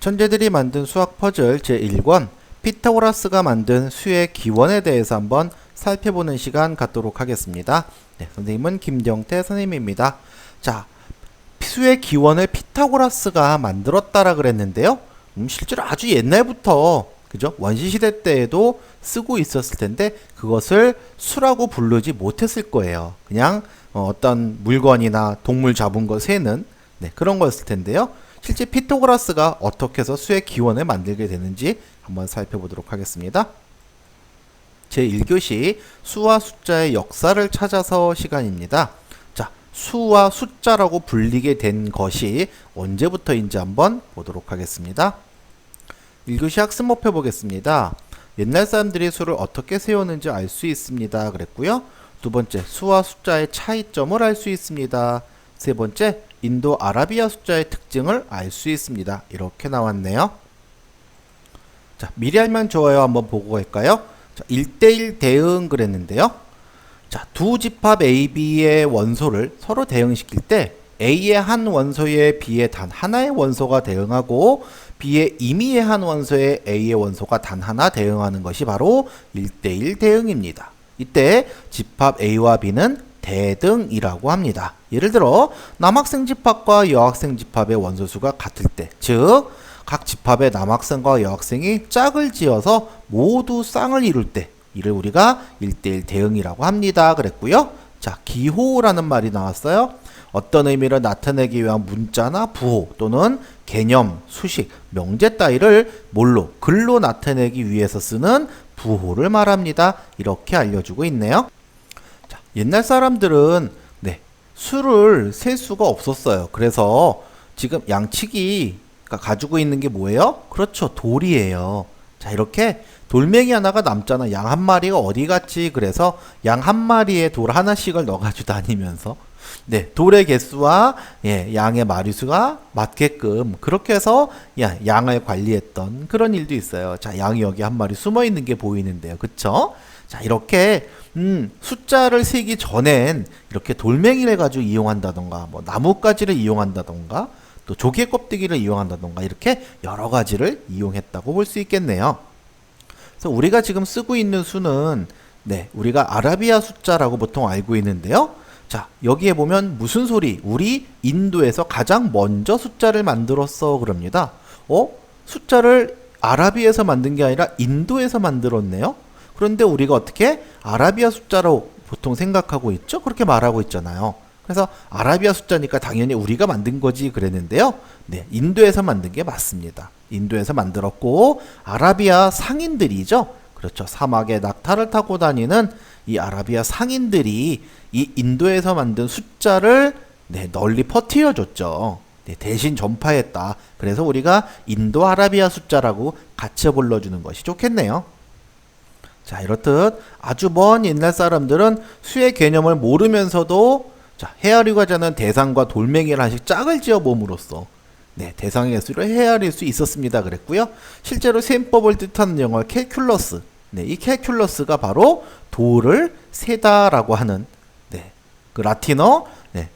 천재들이 만든 수학 퍼즐 제1권 피타고라스가 만든 수의 기원에 대해서 한번 살펴보는 시간 갖도록 하겠습니다. 네, 선생님은 김정태 선생님입니다. 자, 수의 기원을 피타고라스가 만들었다라 그랬는데요. 실제로 아주 옛날부터 그죠? 원시시대 때에도 쓰고 있었을 텐데 그것을 수라고 부르지 못했을 거예요. 그냥 어떤 물건이나 동물 잡은 거 세는 그런 거였을 텐데요. 실제 피타고라스가 어떻게 해서 수의 기원을 만들게 되는지 한번 살펴보도록 하겠습니다. 제1교시 수와 숫자의 역사를 찾아서 시간입니다. 자, 수와 숫자라고 불리게 된 것이 언제부터인지 한번 보도록 하겠습니다. 1교시 학습 목표 보겠습니다. 옛날 사람들이 수를 어떻게 세우는지 알 수 있습니다. 그랬고요. 두 번째, 수와 숫자의 차이점을 알 수 있습니다. 세 번째, 인도 아라비아 숫자의 특징을 알 수 있습니다. 이렇게 나왔네요. 자, 미리 알면 좋아요. 한번 보고 갈까요? 자, 1대1 대응 그랬는데요. 자, 두 집합 A, B의 원소를 서로 대응시킬 때 A의 한 원소에 B의 단 하나의 원소가 대응하고 B의 임의의 한 원소에 A의 원소가 단 하나 대응하는 것이 바로 1대1 대응입니다. 이때 집합 A와 B는 대등이라고 합니다. 예를 들어 남학생 집합과 여학생 집합의 원소수가 같을 때, 즉 각 집합의 남학생과 여학생이 짝을 지어서 모두 쌍을 이룰 때 이를 우리가 1대1 대응이라고 합니다. 그랬고요. 자, 기호라는 말이 나왔어요. 어떤 의미를 나타내기 위한 문자나 부호 또는 개념, 수식, 명제 따위를 뭘로? 글로 나타내기 위해서 쓰는 부호를 말합니다. 이렇게 알려주고 있네요. 자, 옛날 사람들은 수를 셀 수가 없었어요. 그래서 지금 양치기가 가지고 있는 게 뭐예요? 그렇죠. 돌이에요. 자, 이렇게 돌멩이 하나가 남잖아. 양 한 마리가 어디 갔지? 그래서 양 한 마리에 돌 하나씩을 넣어가지고 다니면서 돌의 개수와 양의 마리수가 맞게끔 그렇게 해서 양을 관리했던 그런 일도 있어요. 자, 양이 여기 한 마리 숨어 있는 게 보이는데요. 그쵸? 자, 이렇게 숫자를 세기 전엔 이렇게 돌멩이를 가지고 이용한다던가 뭐 나뭇가지를 이용한다던가 또 조개 껍데기를 이용한다던가 이렇게 여러 가지를 이용했다고 볼 수 있겠네요. 그래서 우리가 지금 쓰고 있는 수는 우리가 아라비아 숫자라고 보통 알고 있는데요. 자, 여기에 보면 무슨 소리? 우리 인도에서 가장 먼저 숫자를 만들었어 그럽니다. 숫자를 아라비아에서 만든 게 아니라 인도에서 만들었네요. 그런데 우리가 어떻게 아라비아 숫자로 보통 생각하고 있죠? 그렇게 말하고 있잖아요. 그래서 아라비아 숫자니까 당연히 우리가 만든 거지 그랬는데요. 인도에서 만든 게 맞습니다. 인도에서 만들었고 아라비아 상인들이죠. 그렇죠. 사막에 낙타를 타고 다니는 이 아라비아 상인들이 이 인도에서 만든 숫자를 널리 퍼뜨려줬죠. 대신 전파했다. 그래서 우리가 인도 아라비아 숫자라고 같이 불러주는 것이 좋겠네요. 자, 이렇듯 아주 먼 옛날 사람들은 수의 개념을 모르면서도 헤아리고자 하는 대상과 돌멩이를 하나씩 짝을 지어 봄으로써 대상의 개수를 헤아릴 수 있었습니다. 그랬고요. 실제로 셈법을 뜻하는 영어 캘큘러스, 이 캘큘러스가 바로 돌을 세다라고 하는 그 라틴어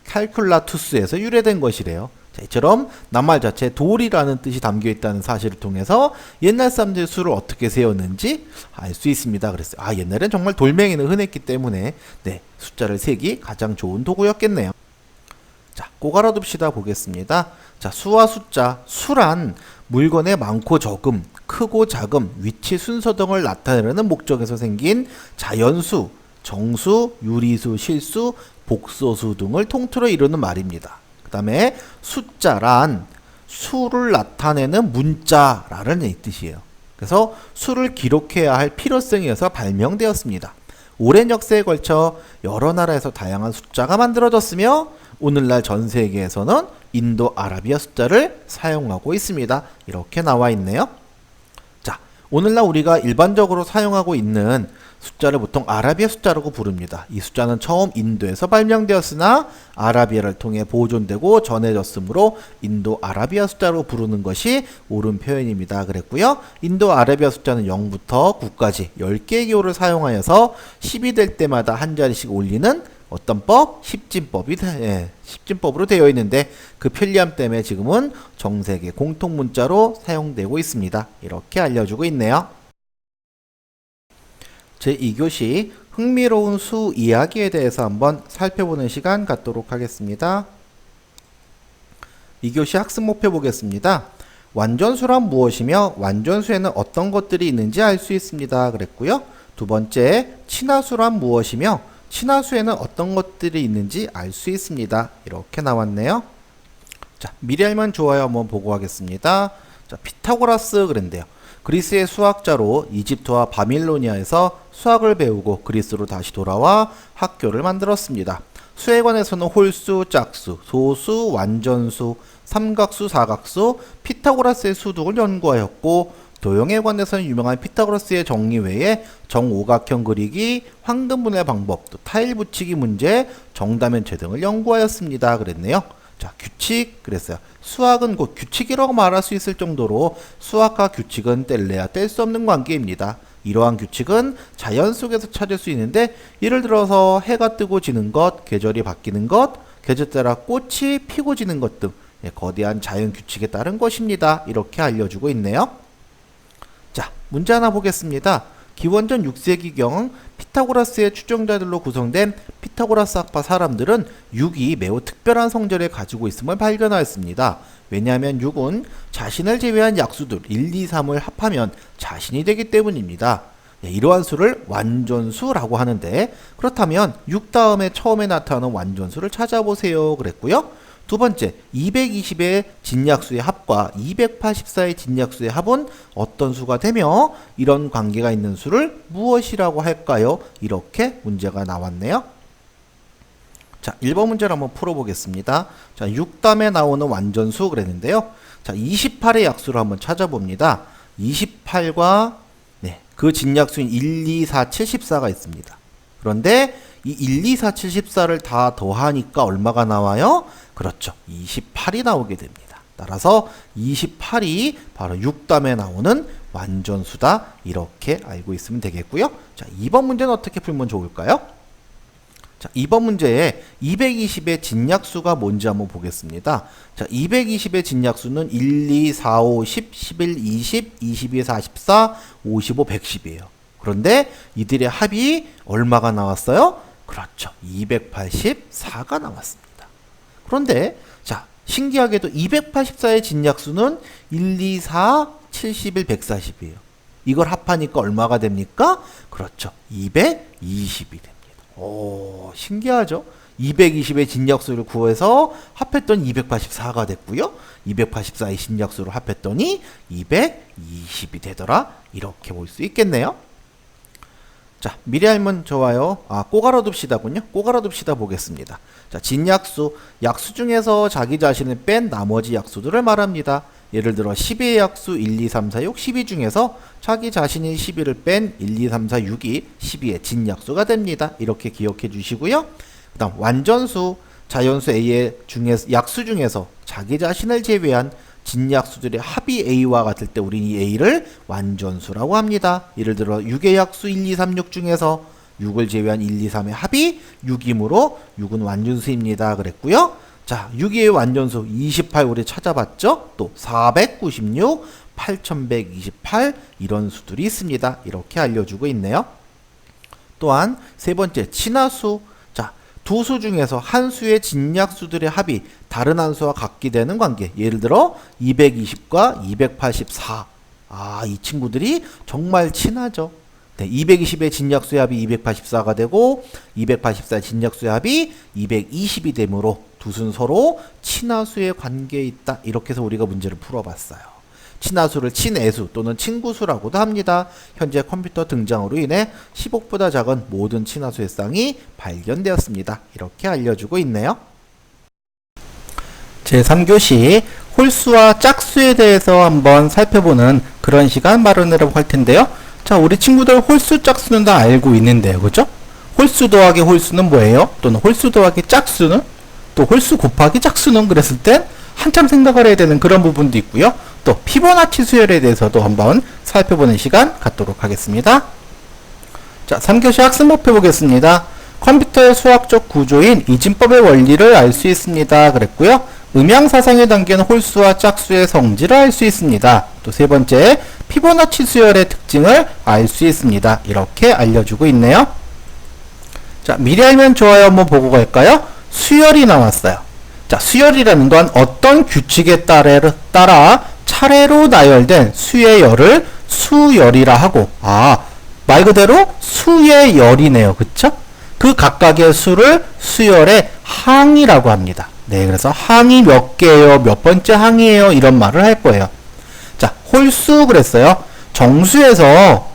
칼큘라투스에서 유래된 것이래요. 자, 이처럼 낱말 자체에 돌이라는 뜻이 담겨 있다는 사실을 통해서 옛날 사람들이 수를 어떻게 세웠는지 알 수 있습니다. 그랬어요. 아, 옛날엔 정말 돌멩이는 흔했기 때문에 숫자를 세기 가장 좋은 도구였겠네요. 자, 꼭 알아둡시다 보겠습니다. 자, 수와 숫자, 수란 물건의 많고 적음, 크고 작음, 위치 순서 등을 나타내려는 목적에서 생긴 자연수, 정수, 유리수, 실수, 복소수 등을 통틀어 이루는 말입니다. 그 다음에 숫자란 수를 나타내는 문자라는 뜻이에요. 그래서 수를 기록해야 할 필요성에서 발명되었습니다. 오랜 역사에 걸쳐 여러 나라에서 다양한 숫자가 만들어졌으며 오늘날 전 세계에서는 인도 아라비아 숫자를 사용하고 있습니다. 이렇게 나와 있네요. 자, 오늘날 우리가 일반적으로 사용하고 있는 숫자를 보통 아라비아 숫자라고 부릅니다. 이 숫자는 처음 인도에서 발명되었으나 아라비아를 통해 보존되고 전해졌으므로 인도 아라비아 숫자로 부르는 것이 옳은 표현입니다. 그랬고요. 인도 아라비아 숫자는 0부터 9까지 10개의 기호를 사용하여서 10이 될 때마다 한 자리씩 올리는 어떤 법? 십진법으로 되어 있는데 그 편리함 때문에 지금은 전 세계 공통 문자로 사용되고 있습니다. 이렇게 알려주고 있네요. 제2교시 흥미로운 수 이야기에 대해서 한번 살펴보는 시간 갖도록 하겠습니다. 2교시 학습 목표 보겠습니다. 완전수란 무엇이며 완전수에는 어떤 것들이 있는지 알 수 있습니다. 그랬고요. 두 번째, 친화수란 무엇이며 친화수에는 어떤 것들이 있는지 알 수 있습니다. 이렇게 나왔네요. 자, 미리 알면 좋아요 한번 보고 하겠습니다. 자, 피타고라스 그랬는데요. 그리스의 수학자로 이집트와 바빌로니아에서 수학을 배우고 그리스로 다시 돌아와 학교를 만들었습니다. 수에 관해서는 홀수, 짝수, 소수, 완전수, 삼각수, 사각수, 피타고라스의 수 등을 연구하였고 도형에 관해서는 유명한 피타고라스의 정리 외에 정오각형 그리기, 황금분해 방법, 또 타일 붙이기 문제, 정다면체 등을 연구하였습니다. 그랬네요. 자, 규칙 그랬어요. 수학은 곧 규칙이라고 말할 수 있을 정도로 수학과 규칙은 뗄래야 뗄 수 없는 관계입니다. 이러한 규칙은 자연 속에서 찾을 수 있는데 예를 들어서 해가 뜨고 지는 것, 계절이 바뀌는 것, 계절 따라 꽃이 피고 지는 것 등 거대한 자연 규칙에 따른 것입니다. 이렇게 알려주고 있네요. 자, 문제 하나 보겠습니다. 기원전 6세기경 피타고라스의 추종자들로 구성된 피타고라스 학파 사람들은 6이 매우 특별한 성질을 가지고 있음을 발견하였습니다. 왜냐하면 6은 자신을 제외한 약수들 1, 2, 3을 합하면 자신이 되기 때문입니다. 이러한 수를 완전수라고 하는데 그렇다면 6 다음에 처음에 나타나는 완전수를 찾아보세요. 그랬고요. 두 번째, 220의 진약수의 합과 284의 진약수의 합은 어떤 수가 되며 이런 관계가 있는 수를 무엇이라고 할까요? 이렇게 문제가 나왔네요. 자, 1번 문제를 한번 풀어보겠습니다. 자, 6담에 나오는 완전수 그랬는데요. 자, 28의 약수를 한번 찾아봅니다. 28과 그 진약수인 1, 2, 4, 74가 있습니다. 그런데 이 1, 2, 4, 74를 다 더하니까 얼마가 나와요? 그렇죠. 28이 나오게 됩니다. 따라서 28이 바로 6담에 나오는 완전수다. 이렇게 알고 있으면 되겠고요. 자, 2번 문제는 어떻게 풀면 좋을까요? 자, 2번 문제에 220의 진약수가 뭔지 한번 보겠습니다. 자, 220의 진약수는 1, 2, 4, 5, 10, 11, 20, 22, 44, 55, 110이에요. 그런데 이들의 합이 얼마가 나왔어요? 그렇죠. 284가 나왔습니다. 그런데 자, 신기하게도 284의 진약수는 1, 2, 4, 71, 140이에요. 이걸 합하니까 얼마가 됩니까? 그렇죠. 220이 됩니다. 오, 신기하죠? 220의 진약수를 구해서 합했더니 284가 됐고요. 284의 진약수를 합했더니 220이 되더라. 이렇게 볼 수 있겠네요. 자, 미리 알면 좋아요. 꼭 알아둡시다군요. 꼭 알아둡시다 보겠습니다. 자, 진약수, 약수 중에서 자기 자신을 뺀 나머지 약수들을 말합니다. 예를 들어 12의 약수 1, 2, 3, 4, 6, 12 중에서 자기 자신이 12를 뺀 1, 2, 3, 4, 6이 12의 진약수가 됩니다. 이렇게 기억해 주시고요. 그 다음 완전수, 자연수 A의 약수 중에서 자기 자신을 제외한 진약수들의 합이 A와 같을 때 우리는 이 A를 완전수라고 합니다. 예를 들어 6의 약수 1, 2, 3, 6 중에서 6을 제외한 1, 2, 3의 합이 6이므로 6은 완전수입니다. 그랬고요. 자, 6의 완전수 28 우리 찾아봤죠? 또 496, 8128 이런 수들이 있습니다. 이렇게 알려주고 있네요. 또한 세 번째 친화수. 자, 두 수 중에서 한 수의 진약수들의 합이 다른 한 수와 같게 되는 관계. 예를 들어 220과 284. 이 친구들이 정말 친하죠. 220의 진약수의 합이 284가 되고 284의 진약수의 합이 220이 되므로 두 수는 서로 친화수의 관계에 있다. 이렇게 해서 우리가 문제를 풀어봤어요. 친화수를 친애수 또는 친구수라고도 합니다. 현재 컴퓨터 등장으로 인해 10억보다 작은 모든 친화수의 쌍이 발견되었습니다. 이렇게 알려주고 있네요. 제3교시 홀수와 짝수에 대해서 한번 살펴보는 그런 시간 마련하려고 할 텐데요. 자, 우리 친구들 홀수, 짝수는 다 알고 있는데요. 그죠? 홀수 더하기 홀수는 뭐예요? 또는 홀수 더하기 짝수는? 또 홀수 곱하기 짝수는? 그랬을 땐 한참 생각을 해야 되는 그런 부분도 있고요. 또 피보나치 수열에 대해서도 한번 살펴보는 시간 갖도록 하겠습니다. 자, 3교시 학습 목표 보겠습니다. 컴퓨터의 수학적 구조인 이진법의 원리를 알 수 있습니다. 그랬고요. 음양사상에 담긴 홀수와 짝수의 성질을 알 수 있습니다. 또 세 번째, 피보나치 수열의 특징을 알 수 있습니다. 이렇게 알려주고 있네요. 자, 미리 알면 좋아요 한번 보고 갈까요? 수열이 나왔어요. 자, 수열이라는 건 어떤 규칙에 따라 차례로 나열된 수의 열을 수열이라 하고, 말 그대로 수의 열이네요. 그쵸? 그 각각의 수를 수열의 항이라고 합니다. 네, 그래서 항이 몇 개예요? 몇 번째 항이에요? 이런 말을 할 거예요. 자, 홀수 그랬어요. 정수에서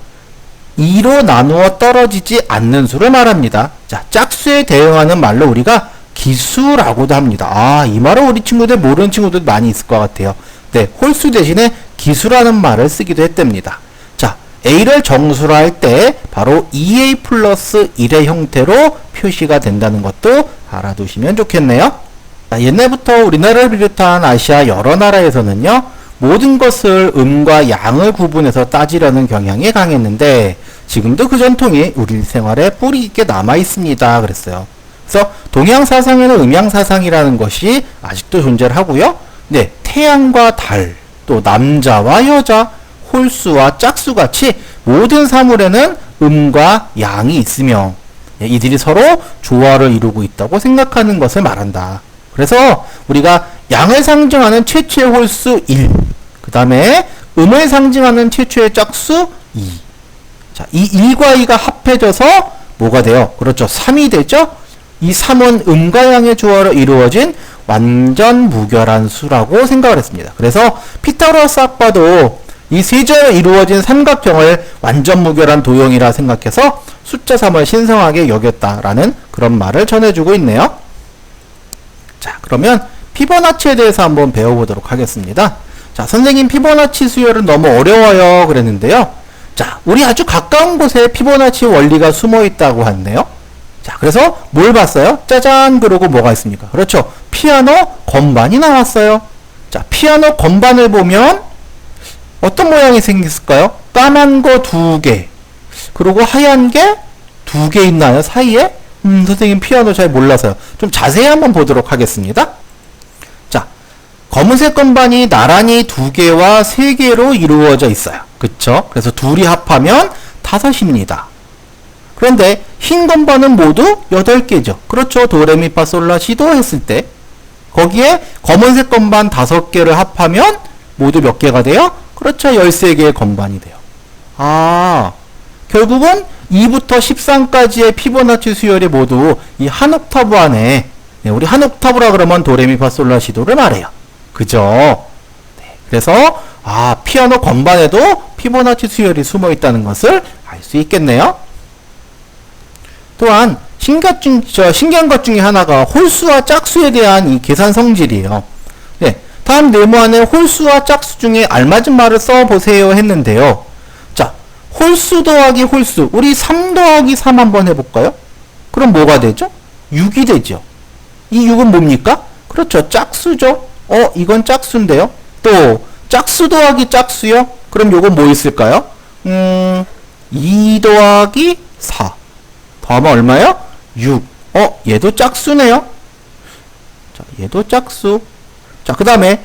2로 나누어 떨어지지 않는 수를 말합니다. 자, 짝수에 대응하는 말로 우리가 기수라고도 합니다. 이 말은 우리 친구들 모르는 친구들 많이 있을 것 같아요. 네, 홀수 대신에 기수라는 말을 쓰기도 했답니다. 자, A를 정수로 할 때 바로 2A 플러스 1의 형태로 표시가 된다는 것도 알아두시면 좋겠네요. 자, 옛날부터 우리나라를 비롯한 아시아 여러 나라에서는요, 모든 것을 음과 양을 구분해서 따지려는 경향이 강했는데, 지금도 그 전통이 우리 생활에 뿌리 있게 남아 있습니다. 그랬어요. 그래서 동양 사상에는 음양 사상이라는 것이 아직도 존재를 하고요. 네, 태양과 달, 또 남자와 여자, 홀수와 짝수 같이 모든 사물에는 음과 양이 있으며 이들이 서로 조화를 이루고 있다고 생각하는 것을 말한다. 그래서 우리가 양을 상징하는 최초의 홀수 1, 그 다음에 음을 상징하는 최초의 짝수 2. 자, 이 1과 2가 합해져서 뭐가 돼요? 그렇죠. 3이 되죠? 이 3은 음과 양의 조화로 이루어진 완전 무결한 수라고 생각을 했습니다. 그래서 피타고라스 학파도 이 세제로 이루어진 삼각형을 완전 무결한 도형이라 생각해서 숫자 3을 신성하게 여겼다라는 그런 말을 전해주고 있네요. 자, 그러면 피보나치에 대해서 한번 배워보도록 하겠습니다. 자, 선생님 피보나치 수열은 너무 어려워요 그랬는데요. 자, 우리 아주 가까운 곳에 피보나치 원리가 숨어 있다고 하네요. 자, 그래서 뭘 봤어요? 짜잔, 그러고 뭐가 있습니까? 그렇죠. 피아노 건반이 나왔어요. 자, 피아노 건반을 보면 어떤 모양이 생겼을까요? 까만 거 2개, 그리고 하얀 게 2개 있나요? 사이에? 선생님 피아노 잘 몰라서요. 좀 자세히 한번 보도록 하겠습니다. 자, 검은색 건반이 나란히 2개와 3개로 이루어져 있어요. 그쵸? 그래서 둘이 합하면 5입니다. 그런데 흰 건반은 모두 8개죠. 그렇죠. 도레미파솔라시도 했을 때 거기에 검은색 건반 5개를 합하면 모두 몇 개가 돼요? 그렇죠. 13개의 건반이 돼요. 결국은 2부터 13까지의 피보나치 수열이 모두 이 한 옥타브 안에, 네, 우리 한 옥타브라 그러면 도레미파솔라시도를 말해요. 그죠? 네, 그래서 피아노 건반에도 피보나치 수열이 숨어 있다는 것을 알 수 있겠네요. 또한 신기한 것 중에 하나가 홀수와 짝수에 대한 이 계산 성질이에요. 네, 다음 네모 안에 홀수와 짝수 중에 알맞은 말을 써보세요 했는데요. 자, 홀수 더하기 홀수, 우리 3 더하기 3 한번 해볼까요? 그럼 뭐가 되죠? 6이 되죠. 이 6은 뭡니까? 그렇죠. 짝수죠. 이건 짝수인데요. 또 짝수 더하기 짝수요? 그럼 요건 뭐 있을까요? 2 더하기 4 더하면 얼마요? 6. 얘도 짝수네요. 자, 얘도 짝수. 자, 그 다음에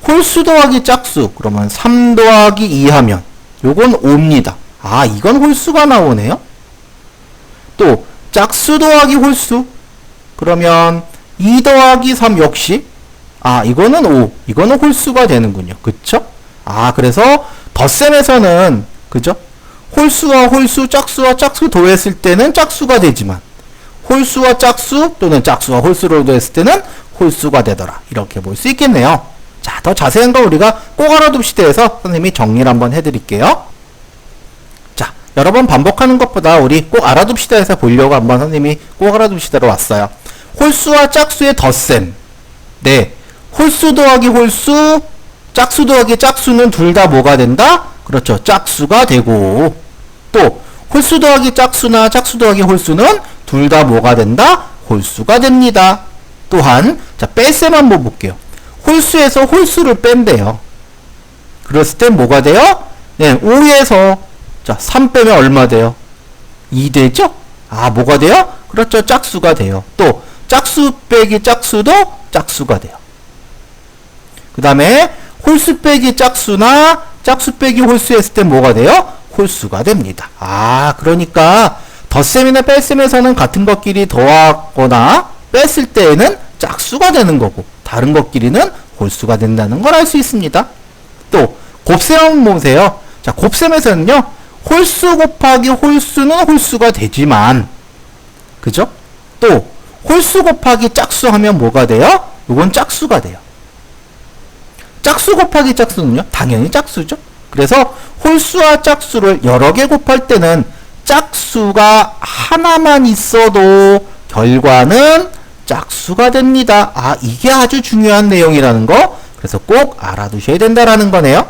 홀수 더하기 짝수, 그러면 3 더하기 2 하면 요건 5입니다. 이건 홀수가 나오네요. 또 짝수 더하기 홀수, 그러면 2 더하기 3 역시 이거는 5, 이거는 홀수가 되는군요. 그쵸? 그래서 덧셈에서는 그죠? 홀수와 홀수, 짝수와 짝수 더했을 때는 짝수가 되지만 홀수와 짝수 또는 짝수와 홀수로 더했을 때는 홀수가 되더라. 이렇게 볼 수 있겠네요. 자, 더 자세한 거 우리가 꼭 알아둡시다에서 선생님이 정리를 한번 해드릴게요. 자, 여러 번 반복하는 것보다 우리 꼭 알아둡시다에서 보려고 한번 선생님이 꼭 알아둡시다로 왔어요. 홀수와 짝수의 덧셈. 네, 홀수 더하기 홀수, 짝수 더하기 짝수는 둘 다 뭐가 된다? 그렇죠. 짝수가 되고, 또 홀수 더하기 짝수나 짝수 더하기 홀수는 둘 다 뭐가 된다? 홀수가 됩니다. 또한 자, 뺄셈 한번 볼게요. 홀수에서 홀수를 뺀대요. 그랬을 땐 뭐가 돼요? 네, 5에서 자, 3 빼면 얼마 돼요? 2 되죠? 아, 뭐가 돼요? 그렇죠. 짝수가 돼요. 또 짝수 빼기 짝수도 짝수가 돼요. 그 다음에 홀수 빼기 짝수나 짝수 빼기 홀수 했을 때 뭐가 돼요? 홀수가 됩니다. 아, 그러니까 덧셈이나 뺄셈에서는 같은 것끼리 더하거나 뺐을 때에는 짝수가 되는 거고 다른 것끼리는 홀수가 된다는 걸 알 수 있습니다. 또 곱셈 한번 보세요. 자, 곱셈에서는요, 홀수 곱하기 홀수는 홀수가 되지만, 그죠? 또 홀수 곱하기 짝수 하면 뭐가 돼요? 이건 짝수가 돼요. 짝수 곱하기 짝수는요, 당연히 짝수죠. 그래서 홀수와 짝수를 여러 개 곱할 때는 짝수가 하나만 있어도 결과는 짝수가 됩니다. 아, 이게 아주 중요한 내용이라는 거, 그래서 꼭 알아두셔야 된다라는 거네요.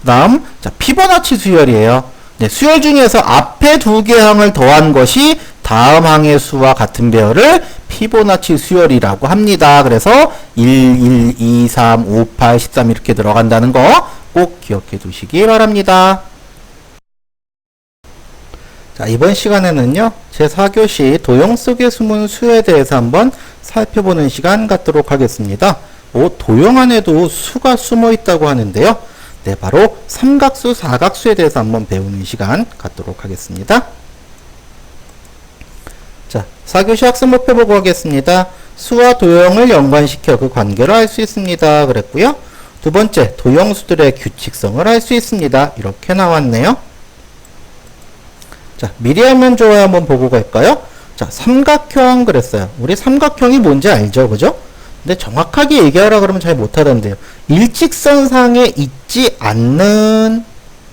다음, 자, 피보나치 수열이에요. 네, 수열 중에서 앞에 두 개 항을 더한 것이 다음 항의 수와 같은 배열을 피보나치 수열이라고 합니다. 그래서 1, 2, 3, 5, 8, 13 이렇게 들어간다는 거 꼭 기억해 두시기 바랍니다. 자, 이번 시간에는요, 제4교시 도형 속의 숨은 수에 대해서 한번 살펴보는 시간 갖도록 하겠습니다. 도형 안에도 수가 숨어 있다고 하는데요. 네, 바로 삼각수, 사각수에 대해서 한번 배우는 시간 갖도록 하겠습니다. 자, 4교시 학습 목표 보고 하겠습니다. 수와 도형을 연관시켜 그 관계를 알 수 있습니다. 그랬고요. 두 번째, 도형수들의 규칙성을 알 수 있습니다. 이렇게 나왔네요. 자, 미리 하면 좋아요 한번 보고 갈까요? 자, 삼각형 그랬어요. 우리 삼각형이 뭔지 알죠? 그죠? 근데 정확하게 얘기하라 그러면 잘 못하던데요. 일직선상에 있지 않는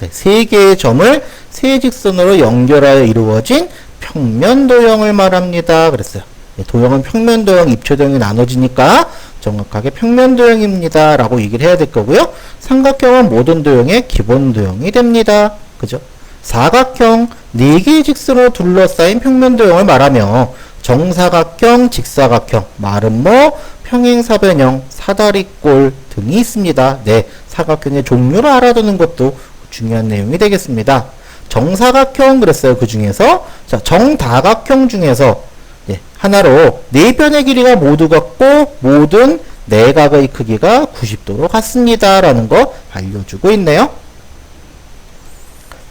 세 개의 점을 세 직선으로 연결하여 이루어진 평면도형을 말합니다. 그랬어요. 도형은 평면도형, 입체도형이 나눠지니까 정확하게 평면도형입니다. 라고 얘기를 해야 될 거고요. 삼각형은 모든 도형의 기본도형이 됩니다. 그죠? 사각형, 4개의 직선으로 둘러싸인 평면도형을 말하며 정사각형, 직사각형, 마름모, 평행사변형, 사다리꼴 등이 있습니다. 네, 사각형의 종류를 알아두는 것도 중요한 내용이 되겠습니다. 정사각형 그랬어요. 그 중에서 자, 정다각형 중에서 하나로 4변의 길이가 모두 같고 모든 내각의 크기가 90도로 같습니다. 라는 거 알려주고 있네요.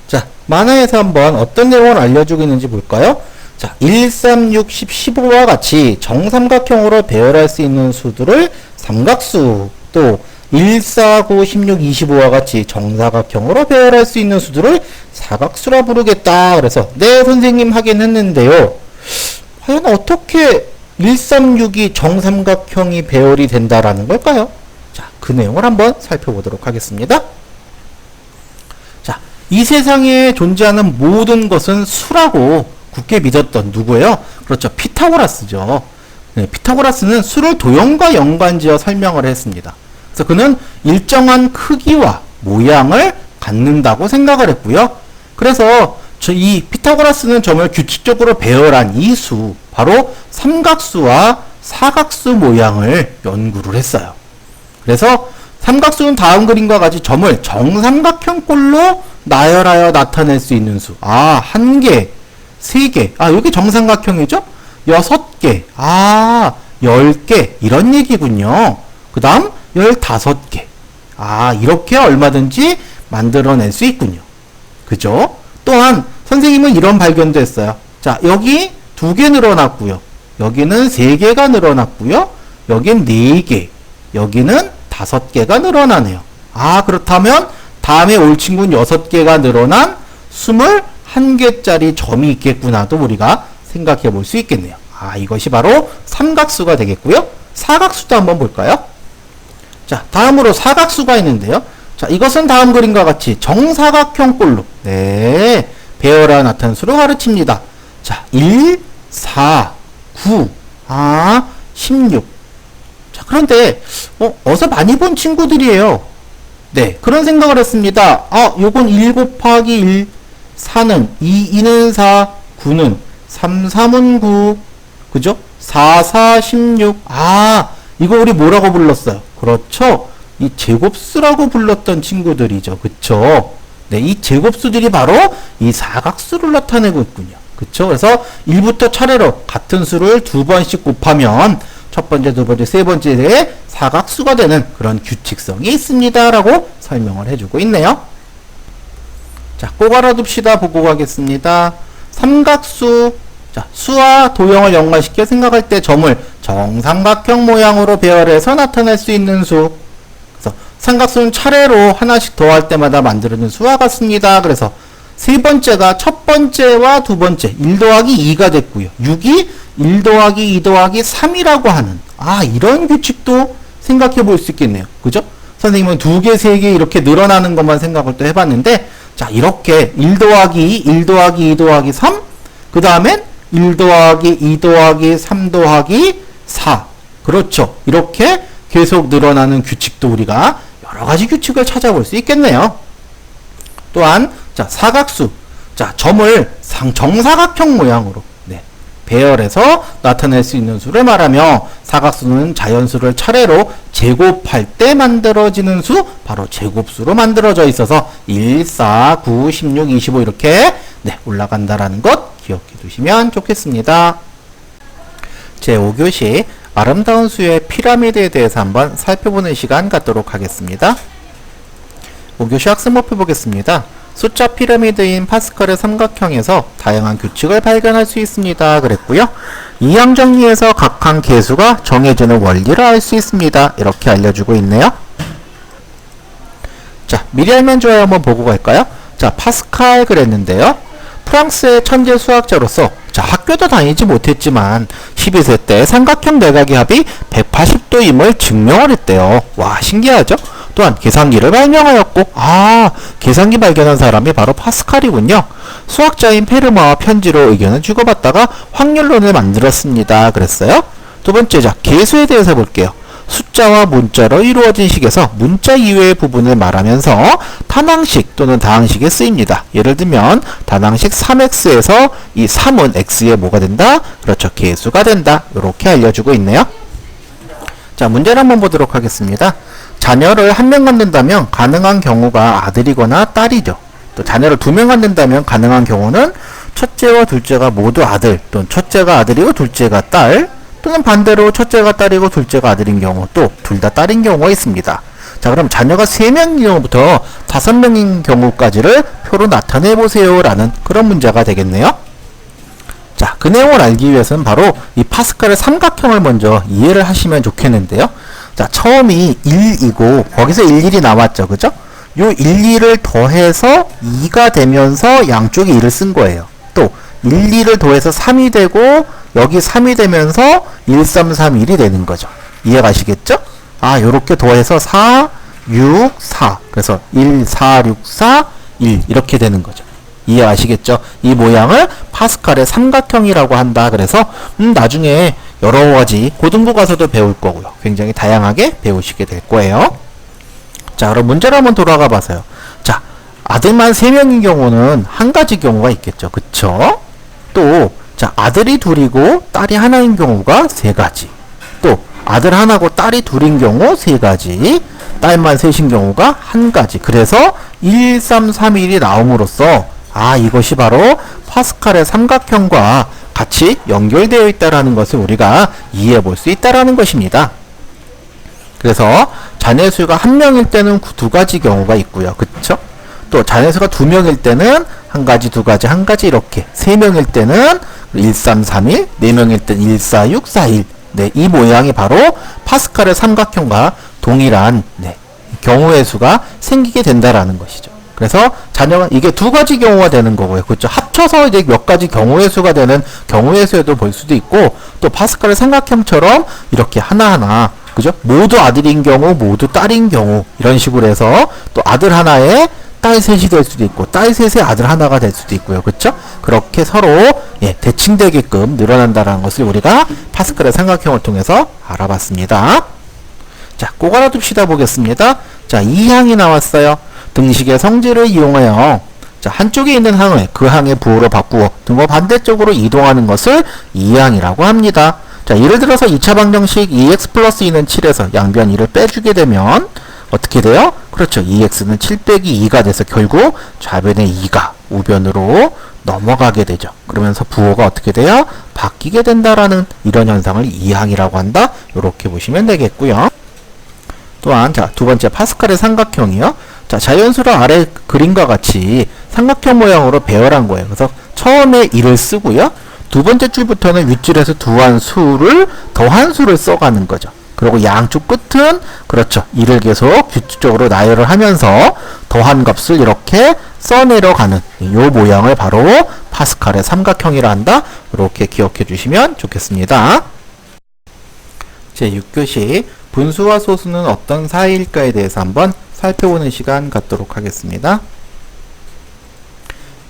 자, 만화에서 한번 어떤 내용을 알려주고 있는지 볼까요? 자, 1, 3, 6, 10, 15와 같이 정삼각형으로 배열할 수 있는 수들을 삼각수, 또 1, 4, 9, 16, 25와 같이 정사각형으로 배열할 수 있는 수들을 사각수라 부르겠다. 그래서 네, 선생님 하긴 했는데요. 과연 어떻게 1, 3, 6이 정삼각형이 배열이 된다라는 걸까요? 자, 그 내용을 한번 살펴보도록 하겠습니다. 자, 이 세상에 존재하는 모든 것은 수라고 굳게 믿었던 누구예요? 그렇죠. 피타고라스죠. 네, 피타고라스는 수를 도형과 연관지어 설명을 했습니다. 그래서 그는 일정한 크기와 모양을 갖는다고 생각을 했고요. 그래서 이 피타고라스는 점을 규칙적으로 배열한 이 수, 바로 삼각수와 사각수 모양을 연구를 했어요. 그래서 삼각수는 다음 그림과 같이 점을 정삼각형꼴로 나열하여 나타낼 수 있는 수. 아, 1개, 3개. 아, 여기 정삼각형이죠? 6개. 아, 10개. 이런 얘기군요. 그 다음 15개. 아, 이렇게 얼마든지 만들어낼 수 있군요. 그죠? 또한 선생님은 이런 발견도 했어요. 자, 여기 2개 늘어났고요. 여기는 3개가 늘어났고요. 여긴 4개. 여기는 5개가 늘어나네요. 아, 그렇다면 다음에 올 친구는 6개가 늘어난 21개짜리 점이 있겠구나도 우리가 생각해 볼 수 있겠네요. 아, 이것이 바로 삼각수가 되겠고요. 사각수도 한번 볼까요? 자, 다음으로 사각수가 있는데요. 자, 이것은 다음 그림과 같이 정사각형꼴로 배열화 나타난 수를 가르칩니다. 자, 1, 4, 9, 16. 자, 그런데 어서 많이 본 친구들이에요. 네, 그런 생각을 했습니다. 아, 요건 1 곱하기 1, 4는 2, 2는 4, 9는 3, 3은 9. 그죠? 4, 4, 16. 아, 이거 우리 뭐라고 불렀어요? 그렇죠? 이 제곱수라고 불렀던 친구들이죠. 그쵸? 네, 이 제곱수들이 바로 이 사각수를 나타내고 있군요. 그쵸? 그래서 1부터 차례로 같은 수를 두 번씩 곱하면 첫 번째, 두 번째, 세 번째에 사각수가 되는 그런 규칙성이 있습니다. 라고 설명을 해주고 있네요. 자, 꼭 알아둡시다. 보고 가겠습니다. 삼각수. 자, 수와 도형을 연관시켜 생각할 때 점을 정삼각형 모양으로 배열해서 나타낼 수 있는 수. 그래서 삼각수는 차례로 하나씩 더할 때마다 만들어진 수와 같습니다. 그래서 세 번째가 첫 번째와 두 번째 1 더하기 2가 됐고요. 6이 1 더하기 2 더하기 3이라고 하는 이런 규칙도 생각해 볼 수 있겠네요. 그죠? 선생님은 2개, 3개 이렇게 늘어나는 것만 생각을 또 해봤는데 자, 이렇게 1 더하기 2, 1 더하기 2 더하기 3, 그 다음엔 1 더하기 2 더하기 3 더하기 4. 그렇죠. 이렇게 계속 늘어나는 규칙도 우리가 여러 가지 규칙을 찾아볼 수 있겠네요. 또한 자, 사각수. 자, 점을 정사각형 모양으로 배열해서 나타낼 수 있는 수를 말하며 사각수는 자연수를 차례로 제곱할 때 만들어지는 수, 바로 제곱수로 만들어져 있어서 1, 4, 9, 16, 25 이렇게 올라간다라는 것 기억해 두시면 좋겠습니다. 제5교시 아름다운 수의 피라미드에 대해서 한번 살펴보는 시간 갖도록 하겠습니다. 5교시 학습목표 보겠습니다. 숫자 피라미드인 파스칼의 삼각형에서 다양한 규칙을 발견할 수 있습니다. 그랬고요. 이항 정리에서 각항 계수가 정해지는 원리를 알 수 있습니다. 이렇게 알려주고 있네요. 자, 미리 알면 좋아요 한번 보고 갈까요? 자, 파스칼 그랬는데요. 프랑스의 천재 수학자로서 자, 학교도 다니지 못했지만 12세 때 삼각형 내각의 합이 180도임을 증명을 했대요. 와, 신기하죠? 또한 계산기를 발명하였고 계산기 발견한 사람이 바로 파스칼이군요. 수학자인 페르마와 편지로 의견을 주고받다가 확률론을 만들었습니다. 그랬어요. 두 번째, 자, 계수에 대해서 볼게요. 숫자와 문자로 이루어진 식에서 문자 이외의 부분을 말하면서 단항식 또는 다항식에 쓰입니다. 예를 들면 단항식 3x에서 이 3은 x에 뭐가 된다? 그렇죠. 계수가 된다. 이렇게 알려주고 있네요. 자, 문제를 한번 보도록 하겠습니다. 자녀를 한 명 갖는다면 가능한 경우가 아들이거나 딸이죠. 또 자녀를 2명 갖는다면 가능한 경우는 첫째와 둘째가 모두 아들, 또는 첫째가 아들이고 둘째가 딸, 또는 반대로 첫째가 딸이고 둘째가 아들인 경우, 또 둘 다 딸인 경우가 있습니다. 자, 그럼 자녀가 3명인 경우부터 5명인 경우까지를 표로 나타내 보세요 라는 그런 문제가 되겠네요. 자, 그 내용을 알기 위해서는 바로 이 파스칼의 삼각형을 먼저 이해를 하시면 좋겠는데요. 자, 처음이 1이고 거기서 11이 나왔죠. 그죠? 요 11을 더해서 2가 되면서 양쪽에 1을 쓴 거예요. 또 12를 더해서 3이 되고 여기 3이 되면서 1, 3, 3, 1이 되는 거죠. 이해가시겠죠? 요렇게 더해서 4, 6, 4. 그래서 1, 4, 6, 4, 1 이렇게 되는 거죠. 이해하시겠죠? 이 모양을 파스칼의 삼각형이라고 한다. 그래서 나중에 여러 가지 고등부 가서도 배울 거고요. 굉장히 다양하게 배우시게 될 거예요. 자, 그럼 문제를 한번 돌아가 봐서요. 자, 아들만 3명인 경우는 한 가지 경우가 있겠죠. 그쵸? 또 자, 아들이 둘이고 딸이 하나인 경우가 3가지. 또 아들 하나고 딸이 둘인 경우 3가지. 딸만 셋인 경우가 1가지. 그래서 1, 3, 3, 1이 나옴으로써 이것이 바로 파스칼의 삼각형과 같이 연결되어 있다라는 것을 우리가 이해해 볼 수 있다라는 것입니다. 그래서 자녀 수가 1명일 때는 2가지 경우가 있고요. 그쵸? 또 자녀 수가 2명일 때는 1가지, 2가지, 1가지 이렇게 3명일 때는 1, 3, 3, 1, 4명일 때는 1, 4, 6, 4, 1 이 모양이 바로 파스칼의 삼각형과 동일한 경우의 수가 생기게 된다라는 것이죠. 그래서 자녀가 이게 2가지 경우가 되는 거고요. 그렇죠? 합쳐서 이제 몇 가지 경우의 수가 되는 경우의 수에도 볼 수도 있고 또 파스칼의 삼각형처럼 이렇게 하나하나 그죠? 모두 아들인 경우, 모두 딸인 경우 이런 식으로 해서 또 아들 하나에 딸 셋이 될 수도 있고 딸 셋에 아들 하나가 될 수도 있고요. 그렇죠? 그렇게 서로 대칭되게끔 늘어난다는 것을 우리가 파스칼의 삼각형을 통해서 알아봤습니다. 자, 꼭 알아둡시다 보겠습니다. 자, 이 항이 나왔어요. 등식의 성질을 이용하여 자, 한쪽에 있는 항을 그 항의 부호로 바꾸어 등호 반대쪽으로 이동하는 것을 이항이라고 합니다. 자, 예를 들어서 2차 방정식 2x 플러스 2는 7에서 양변 2를 빼주게 되면 어떻게 돼요? 그렇죠. 2x는 7 빼기 2가 돼서 결국 좌변의 2가 우변으로 넘어가게 되죠. 그러면서 부호가 어떻게 돼요? 바뀌게 된다라는 이런 현상을 이항이라고 한다. 이렇게 보시면 되겠고요. 또한 자, 두 번째 파스칼의 삼각형이요. 자, 자연수로 아래 그림과 같이 삼각형 모양으로 배열한 거예요. 그래서 처음에 1을 쓰고요. 두 번째 줄부터는 윗줄에서 더한 수를 써가는 거죠. 그리고 양쪽 끝은 그렇죠. 1을 계속 규칙적으로 나열을 하면서 더한 값을 이렇게 써내려가는 이 모양을 바로 파스칼의 삼각형이라 한다. 이렇게 기억해 주시면 좋겠습니다. 제6교시 분수와 소수는 어떤 사이일까에 대해서 한번 살펴보는 시간 갖도록 하겠습니다.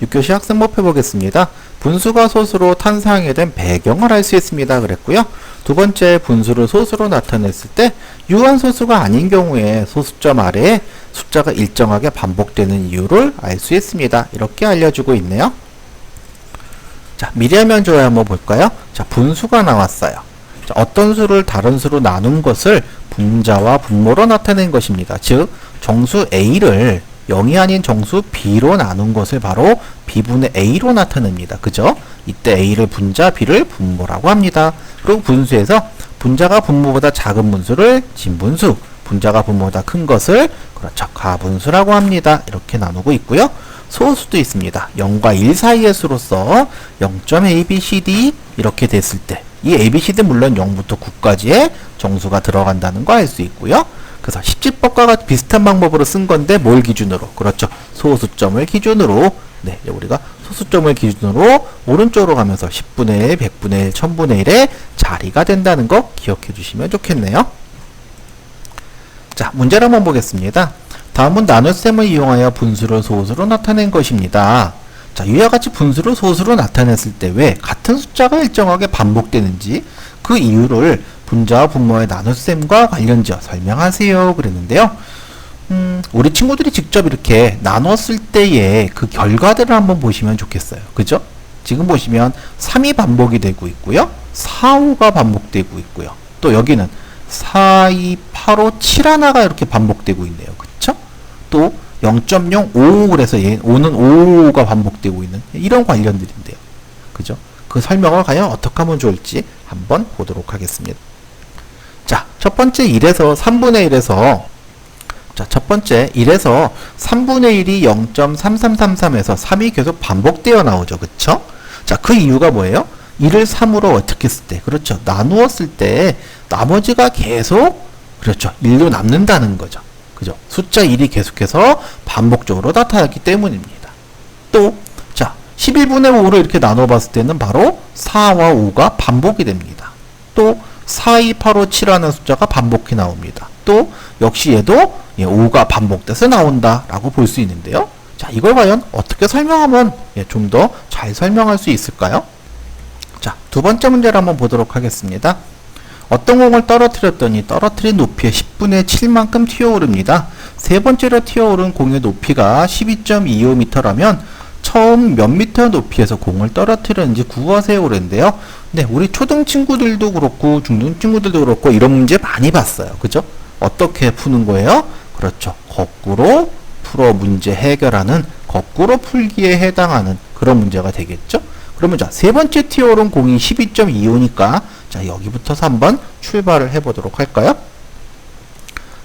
6교시 학생법 해보겠습니다. 분수가 소수로 탄생하게 된 배경을 알 수 있습니다. 그랬고요. 두 번째, 분수를 소수로 나타냈을 때 유한소수가 아닌 경우에 소수점 아래에 숫자가 일정하게 반복되는 이유를 알 수 있습니다. 이렇게 알려주고 있네요. 자, 미리하면 좋아요 한번 볼까요? 자, 분수가 나왔어요. 자, 어떤 수를 다른 수로 나눈 것을 분자와 분모로 나타낸 것입니다. 즉, 정수 A를 0이 아닌 정수 B로 나눈 것을 바로 B분의 A로 나타냅니다. 그죠? 이때 A를 분자, B를 분모라고 합니다. 그리고 분수에서 분자가 분모보다 작은 분수를 진분수, 분자가 분모보다 큰 것을 그렇죠, 가분수라고 합니다. 이렇게 나누고 있고요. 소수도 있습니다. 0과 1 사이의 수로서 0.abcd 이렇게 됐을 때 이 abcd 물론 0부터 9까지의 정수가 들어간다는 거 알 수 있고요. 그래서 십지법과 비슷한 방법으로 쓴 건데 뭘 기준으로? 그렇죠. 소수점을 기준으로 네, 우리가 소수점을 기준으로 오른쪽으로 가면서 10분의 1, 100분의 1, 1000분의 1의 자리가 된다는 거 기억해 주시면 좋겠네요. 자, 문제를 한번 보겠습니다. 다음은 나눗셈을 이용하여 분수를 소수로 나타낸 것입니다. 자, 이와 같이 분수를 소수로 나타냈을 때 왜 같은 숫자가 일정하게 반복되는지 그 이유를 분자와 분모의 나눗셈과 관련지어 설명하세요. 그랬는데요. 우리 친구들이 직접 이렇게 나눴을 때의 그 결과들을 한번 보시면 좋겠어요. 그죠? 지금 보시면 3이 반복이 되고 있고요. 4, 5가 반복되고 있고요. 또 여기는 4, 2, 8, 5, 7 하나가 이렇게 반복되고 있네요. 그쵸? 또 0.0, 5 그래서 5는 5가 반복되고 있는 이런 관련들인데요. 그죠? 그 설명을 과연 어떻게 하면 좋을지 한번 보도록 하겠습니다. 자, 첫 번째 1에서 3분의 1에서 자, 첫 번째 1에서 3분의 1이 0.3333에서 3이 계속 반복되어 나오죠. 그쵸? 자, 그 이유가 뭐예요? 1을 3으로 어떻게 쓸 때? 그렇죠. 나누었을 때 나머지가 계속 그렇죠. 1로 남는다는 거죠. 그죠? 숫자 1이 계속해서 반복적으로 나타났기 때문입니다. 또 자, 11분의 5를 이렇게 나눠 봤을 때는 바로 4와 5가 반복이 됩니다. 또 4, 2, 8, 5, 7 하는 숫자가 반복해 나옵니다. 또 역시 얘도 5가 반복돼서 나온다 라고 볼 수 있는데요. 자, 이걸 과연 어떻게 설명하면 좀 더 잘 설명할 수 있을까요? 자, 두 번째 문제를 한번 보도록 하겠습니다. 어떤 공을 떨어뜨렸더니 떨어뜨린 높이의 10분의 7만큼 튀어오릅니다. 세 번째로 튀어오른 공의 높이가 12.25m라면 처음 몇 미터 높이에서 공을 떨어뜨렸는지 구하세요 그랬는데요. 네, 우리 초등 친구들도 그렇고 중등 친구들도 그렇고 이런 문제 많이 봤어요. 그죠? 어떻게 푸는 거예요? 그렇죠. 거꾸로 풀어 문제 해결하는 거꾸로 풀기에 해당하는 그런 문제가 되겠죠? 그러면 자, 세 번째 튀어오른 공이 12.25니까 자, 여기부터서 한번 출발을 해보도록 할까요?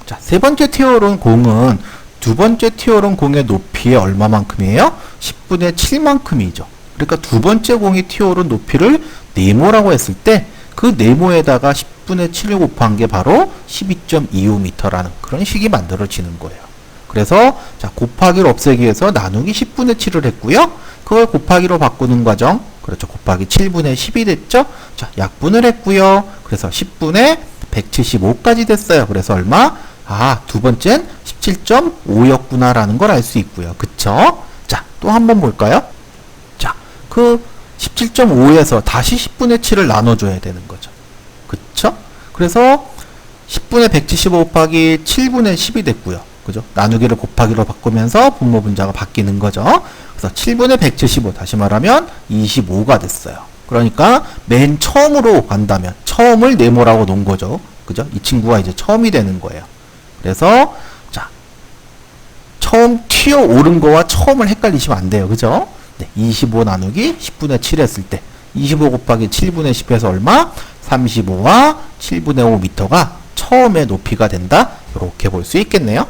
자, 세 번째 튀어오른 공은 두 번째 튀어오른 공의 높이의 얼마만큼이에요? 10분의 7만큼이죠. 그러니까 두 번째 공이 튀어오른 높이를 네모라고 했을 때 그 네모에다가 10분의 7을 곱한 게 바로 12.25m라는 그런 식이 만들어지는 거예요. 그래서 자, 곱하기를 없애기 위해서 나누기 10분의 7을 했고요. 그걸 곱하기로 바꾸는 과정, 그렇죠. 곱하기 7분의 10이 됐죠. 자, 약분을 했고요. 그래서 10분의 175까지 됐어요. 그래서 얼마? 아, 두 번째는 17.5였구나 라는 걸 알 수 있고요. 그쵸? 자, 또 한번 볼까요? 자, 그 17.5에서 다시 10분의 7을 나눠줘야 되는 거죠. 그쵸? 그래서 10분의 175 곱하기 7분의 10이 됐고요. 그죠? 나누기를 곱하기로 바꾸면서 분모 분자가 바뀌는 거죠. 그래서 7분의 175 다시 말하면 25가 됐어요. 그러니까 맨 처음으로 간다면 처음을 네모라고 놓은 거죠. 그죠? 이 친구가 이제 처음이 되는 거예요. 그래서 자, 처음 튀어오른 거와 처음을 헷갈리시면 안 돼요. 그죠? 네, 25 나누기 10분의 7 했을 때 25 곱하기 7분의 10 해서 얼마? 35와 7분의 5 미터가 처음의 높이가 된다. 이렇게 볼 수 있겠네요.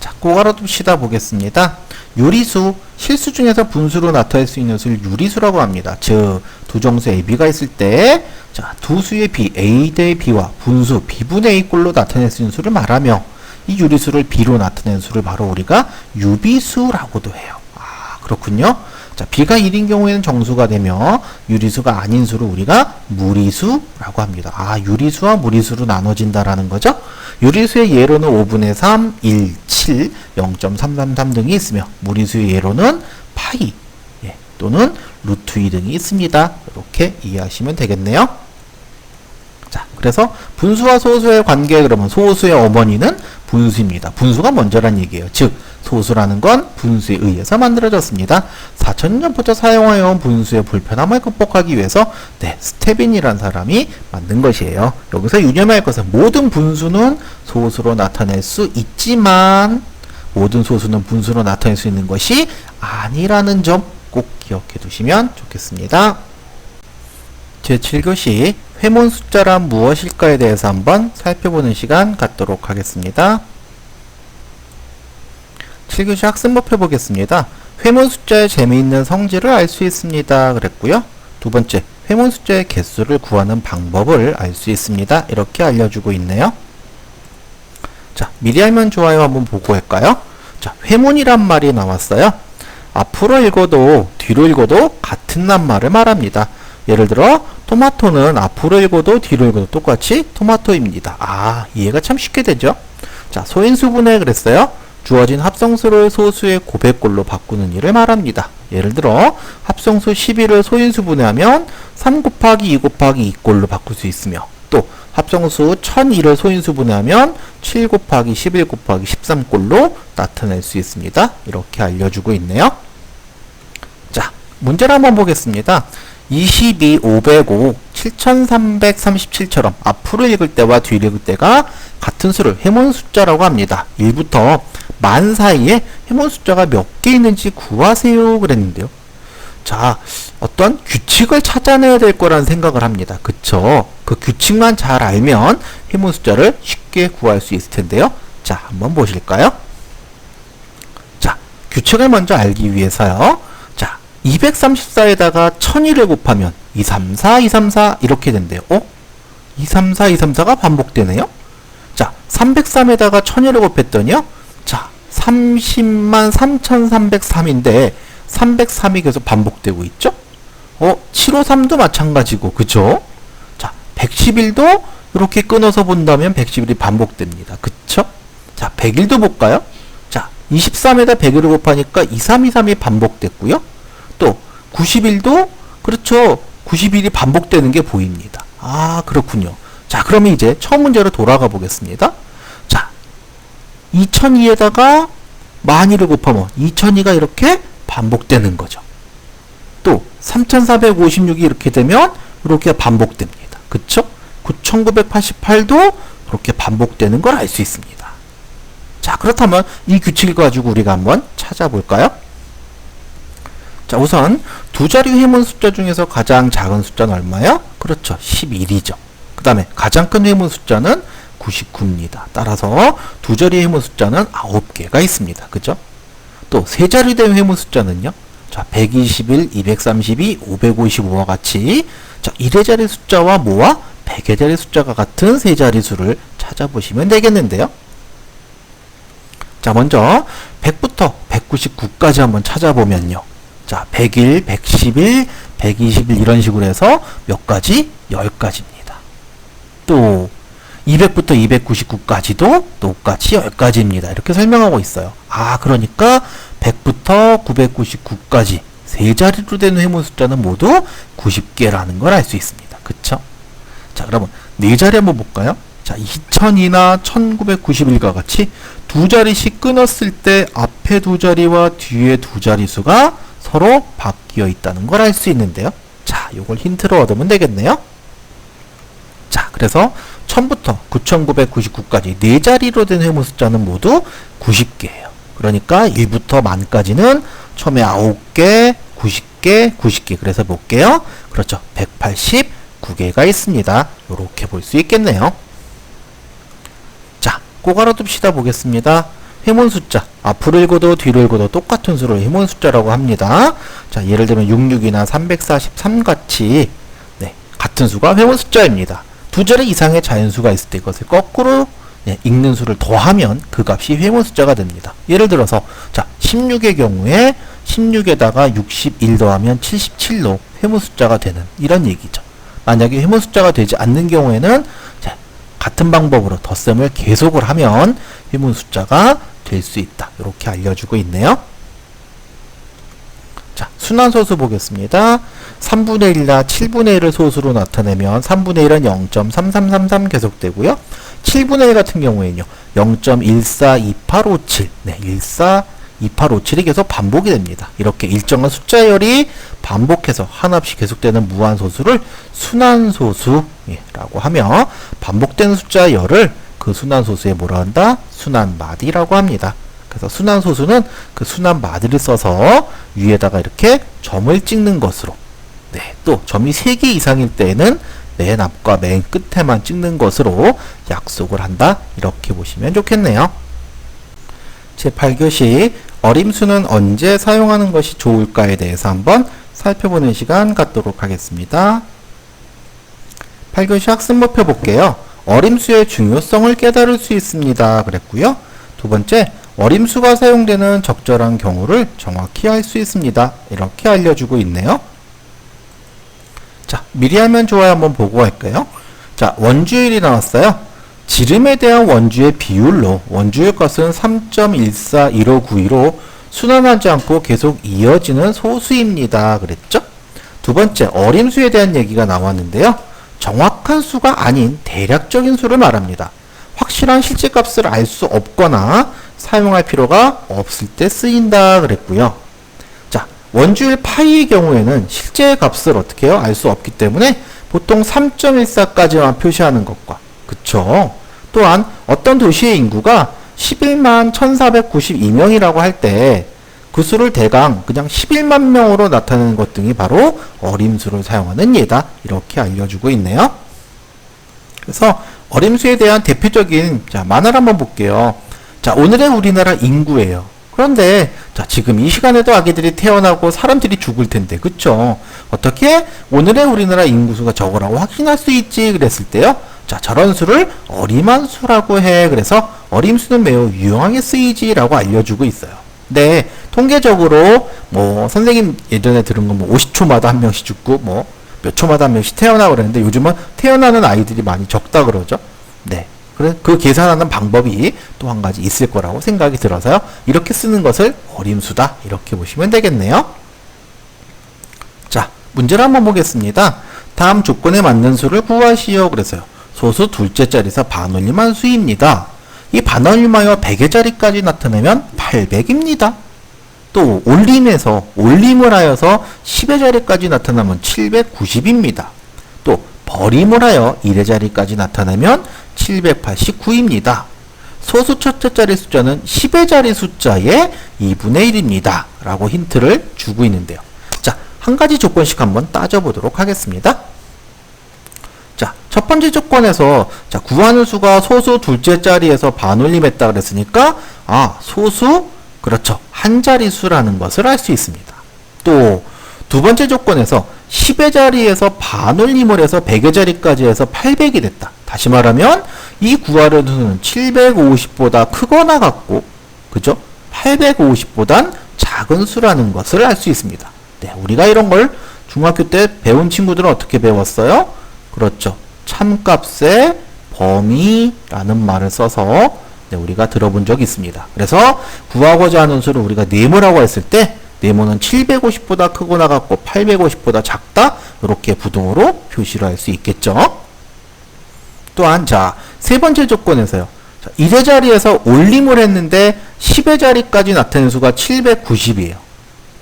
자, 꼭 알아둡시다 보겠습니다. 유리수, 실수 중에서 분수로 나타낼 수 있는 수를 유리수라고 합니다. 즉, 두 정수 A, B가 있을 때, 자, 두 수의 B, A 대 B와 분수 B분의 A 꼴로 나타낼 수 있는 수를 말하며, 이 유리수를 B로 나타낸 수를 바로 우리가 유비수라고도 해요. 아, 그렇군요. 자, B가 1인 경우에는 정수가 되며 유리수가 아닌 수를 우리가 무리수라고 합니다. 아, 유리수와 무리수로 나눠진다라는 거죠. 유리수의 예로는 5분의 3, 1, 7, 0.333 등이 있으며 무리수의 예로는 파이 또는 루트 2 등이 있습니다. 이렇게 이해하시면 되겠네요. 자, 그래서 분수와 소수의 관계, 그러면 소수의 어머니는 분수입니다. 분수가 먼저란 얘기예요. 즉, 소수라는 건 분수에 의해서 만들어졌습니다. 4000년 전부터 사용하여온 분수의 불편함을 극복하기 위해서 스테빈이라는 사람이 만든 것이에요. 여기서 유념할 것은 모든 분수는 소수로 나타낼 수 있지만 모든 소수는 분수로 나타낼 수 있는 것이 아니라는 점 꼭 기억해 두시면 좋겠습니다. 제7교시 회문 숫자란 무엇일까에 대해서 한번 살펴보는 시간 갖도록 하겠습니다. 7교시 학습 목표 보겠습니다. 회문 숫자의 재미있는 성질을 알 수 있습니다. 그랬고요. 두 번째, 회문 숫자의 개수를 구하는 방법을 알 수 있습니다. 이렇게 알려주고 있네요. 자, 미리 알면 좋아요 한번 보고 할까요? 자, 회문이란 말이 나왔어요. 앞으로 읽어도 뒤로 읽어도 같은 낱말을 말합니다. 예를 들어 토마토는 앞으로 읽어도 뒤로 읽어도 똑같이 토마토입니다. 아, 이해가 참 쉽게 되죠? 자, 소인수분해 그랬어요. 주어진 합성수를 소수의 고백꼴로 바꾸는 일을 말합니다. 예를 들어 합성수 11을 소인수분해하면 3 곱하기 2 곱하기 2꼴로 바꿀 수 있으며 또 합성수 1001을 소인수분해하면 7 곱하기 11 곱하기 13꼴로 나타낼 수 있습니다. 이렇게 알려주고 있네요. 자, 문제를 한번 보겠습니다. 22, 505, 7337처럼 앞으로 읽을 때와 뒤로 읽을 때가 같은 수를 회문 숫자라고 합니다. 1부터 만 사이에 회문 숫자가 몇 개 있는지 구하세요 그랬는데요. 자, 어떤 규칙을 찾아내야 될 거라는 생각을 합니다. 그쵸? 그 규칙만 잘 알면 회문 숫자를 쉽게 구할 수 있을 텐데요. 자, 한번 보실까요? 자, 규칙을 먼저 알기 위해서요. 234에다가 1001을 곱하면 234, 234 이렇게 된대요. 234, 234가 반복되네요. 자, 303에다가 1001을 곱했더니요. 자, 30만 3303인데 303이 계속 반복되고 있죠? 753도 마찬가지고, 그죠? 자, 111도 이렇게 끊어서 본다면 111이 반복됩니다. 그쵸? 자, 101도 볼까요? 자, 23에다 101을 곱하니까 2323이 반복됐고요. 또 91도 그렇죠. 91이 반복되는 게 보입니다. 아, 그렇군요. 자, 그러면 이제 처음 문제로 돌아가 보겠습니다. 자, 2002에다가 12,000을 곱하면 2002가 이렇게 반복되는 거죠. 또 3456이 이렇게 되면 이렇게 반복됩니다. 그쵸? 9988도 그렇게 반복되는 걸 알 수 있습니다. 자, 그렇다면 이 규칙을 가지고 우리가 한번 찾아볼까요? 자, 우선 두 자리 회문 숫자 중에서 가장 작은 숫자는 얼마요? 그렇죠. 11이죠. 그 다음에 가장 큰 회문 숫자는 99입니다. 따라서 두 자리 회문 숫자는 9개가 있습니다. 그죠? 또 세 자리 된 회문 숫자는요. 자, 121, 232, 555와 같이 자, 1의 자리 숫자와 뭐와 100의 자리 숫자가 같은 세 자리 수를 찾아보시면 되겠는데요. 자, 먼저 100부터 199까지 한번 찾아보면요. 자, 101, 111, 121 이런 식으로 해서 몇 가지? 10가지입니다. 또 200부터 299까지도 똑같이 10가지입니다. 이렇게 설명하고 있어요. 아, 그러니까 100부터 999까지 세 자리로 된 회문 숫자는 모두 90개라는 걸 알 수 있습니다. 그쵸? 자, 그러면 네 자리 한번 볼까요? 자, 2002나 1991과 같이 두 자리씩 끊었을 때 앞에 두 자리와 뒤에 두 자리 수가 서로 바뀌어 있다는 걸 알 수 있는데요. 자, 요걸 힌트로 얻으면 되겠네요. 자, 그래서 1000부터 9999까지 네 자리로 된 회문 숫자는 모두 90개예요. 그러니까 1부터 만까지는 처음에 9개, 90개, 90개. 그래서 볼게요. 그렇죠. 189개가 있습니다. 이렇게 볼 수 있겠네요. 자, 꼭 알아둡시다 보겠습니다. 회문 숫자. 앞으로 읽어도 뒤로 읽어도 똑같은 수를 회문 숫자라고 합니다. 자, 예를 들면 66이나 343 같이 네, 같은 수가 회문 숫자입니다. 두 자리 이상의 자연수가 있을 때 이것을 거꾸로 읽는 수를 더하면 그 값이 회문 숫자가 됩니다. 예를 들어서 자 16의 경우에 16에다가 61 더하면 77로 회문 숫자가 되는 이런 얘기죠. 만약에 회문 숫자가 되지 않는 경우에는 자, 같은 방법으로 덧셈을 계속을 하면 회문 숫자가 될 수 있다. 이렇게 알려주고 있네요. 자, 순환소수 보겠습니다. 3분의 1이나 7분의 1을 소수로 나타내면 3분의 1은 0.3333 계속되고요. 7분의 1 같은 경우에는요. 0.142857 네, 142857이 계속 반복이 됩니다. 이렇게 일정한 숫자열이 반복해서 한없이 계속되는 무한소수를 순환소수라고 하며 반복되는 숫자열을 그 순환소수에 뭐라 한다? 순환마디라고 합니다. 그래서 순환소수는 그 순환마디를 써서 위에다가 이렇게 점을 찍는 것으로 네, 또 점이 3개 이상일 때에는 맨 앞과 맨 끝에만 찍는 것으로 약속을 한다. 이렇게 보시면 좋겠네요. 제8교시 어림수는 언제 사용하는 것이 좋을까에 대해서 한번 살펴보는 시간 갖도록 하겠습니다. 8교시 학습목표 볼게요. 어림수의 중요성을 깨달을 수 있습니다. 그랬고요. 두 번째, 어림수가 사용되는 적절한 경우를 정확히 알 수 있습니다. 이렇게 알려주고 있네요. 자, 미리 하면 좋아요 한번 보고 갈까요? 자, 원주율이 나왔어요. 지름에 대한 원주의 비율로 원주율 값은 3.141592로 순환하지 않고 계속 이어지는 소수입니다. 그랬죠? 두 번째, 어림수에 대한 얘기가 나왔는데요. 정확한 수가 아닌 대략적인 수를 말합니다. 확실한 실제값을 알 수 없거나 사용할 필요가 없을 때 쓰인다 그랬고요. 자, 원주율 파이의 경우에는 실제 값을 어떻게 해요? 알 수 없기 때문에 보통 3.14까지만 표시하는 것과 그쵸? 또한 어떤 도시의 인구가 11만 1492명이라고 할 때 그 수를 대강 그냥 11만 명으로 나타내는 것 등이 바로 어림수를 사용하는 예다. 이렇게 알려주고 있네요. 그래서 어림수에 대한 대표적인 만화를 한번 볼게요. 자, 오늘의 우리나라 인구예요. 그런데 자, 지금 이 시간에도 아기들이 태어나고 사람들이 죽을 텐데 그쵸? 어떻게 오늘의 우리나라 인구수가 저거라고 확신할 수 있지 그랬을 때요. 자, 저런 수를 어림한 수라고 해. 그래서 어림수는 매우 유용하게 쓰이지라고 알려주고 있어요. 네, 통계적으로 뭐 선생님 예전에 들은 거 뭐 50초마다 한 명씩 죽고 뭐 몇 초마다 한 명씩 태어나고 그랬는데 요즘은 태어나는 아이들이 많이 적다 그러죠. 네. 그래 그 계산하는 방법이 또 한 가지 있을 거라고 생각이 들어서요. 이렇게 쓰는 것을 어림수다. 이렇게 보시면 되겠네요. 자, 문제를 한번 보겠습니다. 다음 조건에 맞는 수를 구하시오. 그래서요. 소수 둘째 자리에서 반올림한 수입니다. 이 반올림하여 100의 자리까지 나타내면 800입니다. 또 올림에서 올림을 하여서 10의 자리까지 나타나면 790입니다. 또 버림을 하여 1의 자리까지 나타내면 789입니다. 소수 첫째 자리 숫자는 10의 자리 숫자의 2분의 1입니다. 라고 힌트를 주고 있는데요. 자, 한 가지 조건씩 한번 따져보도록 하겠습니다. 자, 첫 번째 조건에서 자, 구하는 수가 소수 둘째 자리에서 반올림했다 그랬으니까 소수 그렇죠. 한 자리수라는 것을 알 수 있습니다. 또 두 번째 조건에서 10의 자리에서 반올림을 해서 100의 자리까지 해서 800이 됐다. 다시 말하면 이 구하려는 수는 750보다 크거나 같고 그죠? 850보단 작은 수라는 것을 알 수 있습니다. 네, 우리가 이런 걸 중학교 때 배운 친구들은 어떻게 배웠어요? 그렇죠. 참값의 범위라는 말을 써서 우리가 들어본 적이 있습니다. 그래서 구하고자 하는 수를 우리가 네모라고 했을 때 네모는 750보다 크거나 같고 850보다 작다. 이렇게 부등호로 표시를 할 수 있겠죠. 또한 자, 세 번째 조건에서요. 자, 1의 자리에서 올림을 했는데 10의 자리까지 나타낸 수가 790이에요.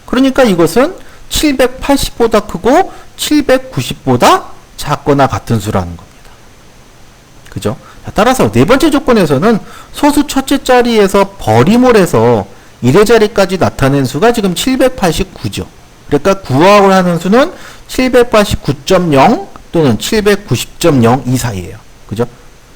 그러니까 이것은 780보다 크고 790보다 작거나 같은 수라는 겁니다. 그죠? 자, 따라서 네 번째 조건에서는 소수 첫째 자리에서 버림을 해서 1의 자리까지 나타낸 수가 지금 789죠. 그러니까 구하고 하는 수는 789.0 또는 790.0 이 사이에요. 그죠?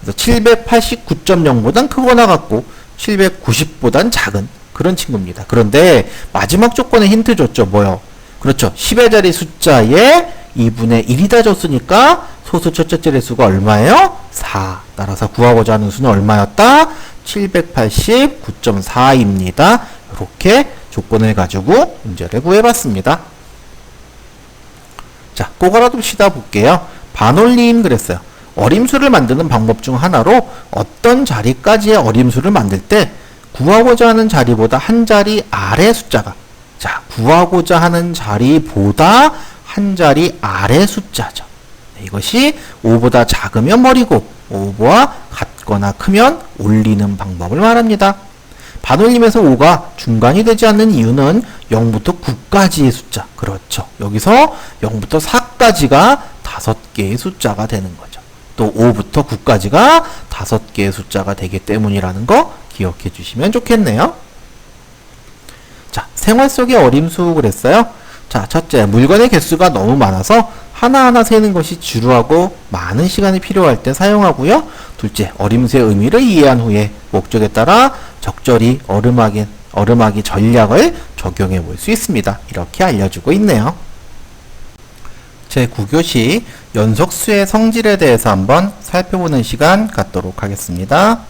그래서 789.0보단 크거나 같고 790보단 작은 그런 친구입니다. 그런데 마지막 조건에 힌트 줬죠. 뭐요? 그렇죠. 10의 자리 숫자에 2분의 1이다 줬으니까 소수 첫째 자릿수가 얼마예요? 4. 따라서 구하고자 하는 수는 얼마였다? 789.4입니다. 이렇게 조건을 가지고 문제를 구해봤습니다. 자, 그거라도 시다 볼게요. 반올림 그랬어요. 어림수를 만드는 방법 중 하나로 어떤 자리까지의 어림수를 만들 때 구하고자 하는 자리보다 한 자리 아래 숫자가, 자, 구하고자 하는 자리보다 한 자리 아래 숫자죠. 이것이 5보다 작으면 버리고 5보다 같거나 크면 올리는 방법을 말합니다. 반올림에서 5가 중간이 되지 않는 이유는 0부터 9까지의 숫자. 그렇죠. 여기서 0부터 4까지가 5개의 숫자가 되는 거죠. 또 5부터 9까지가 5개의 숫자가 되기 때문이라는 거 기억해 주시면 좋겠네요. 자, 생활 속의 어림수 그랬어요. 자, 첫째, 물건의 개수가 너무 많아서 하나하나 세는 것이 지루하고 많은 시간이 필요할 때 사용하고요. 둘째, 어림수의 의미를 이해한 후에 목적에 따라 적절히 어름하기 전략을 적용해 볼 수 있습니다. 이렇게 알려주고 있네요. 제9교시 연속수의 성질에 대해서 한번 살펴보는 시간 갖도록 하겠습니다.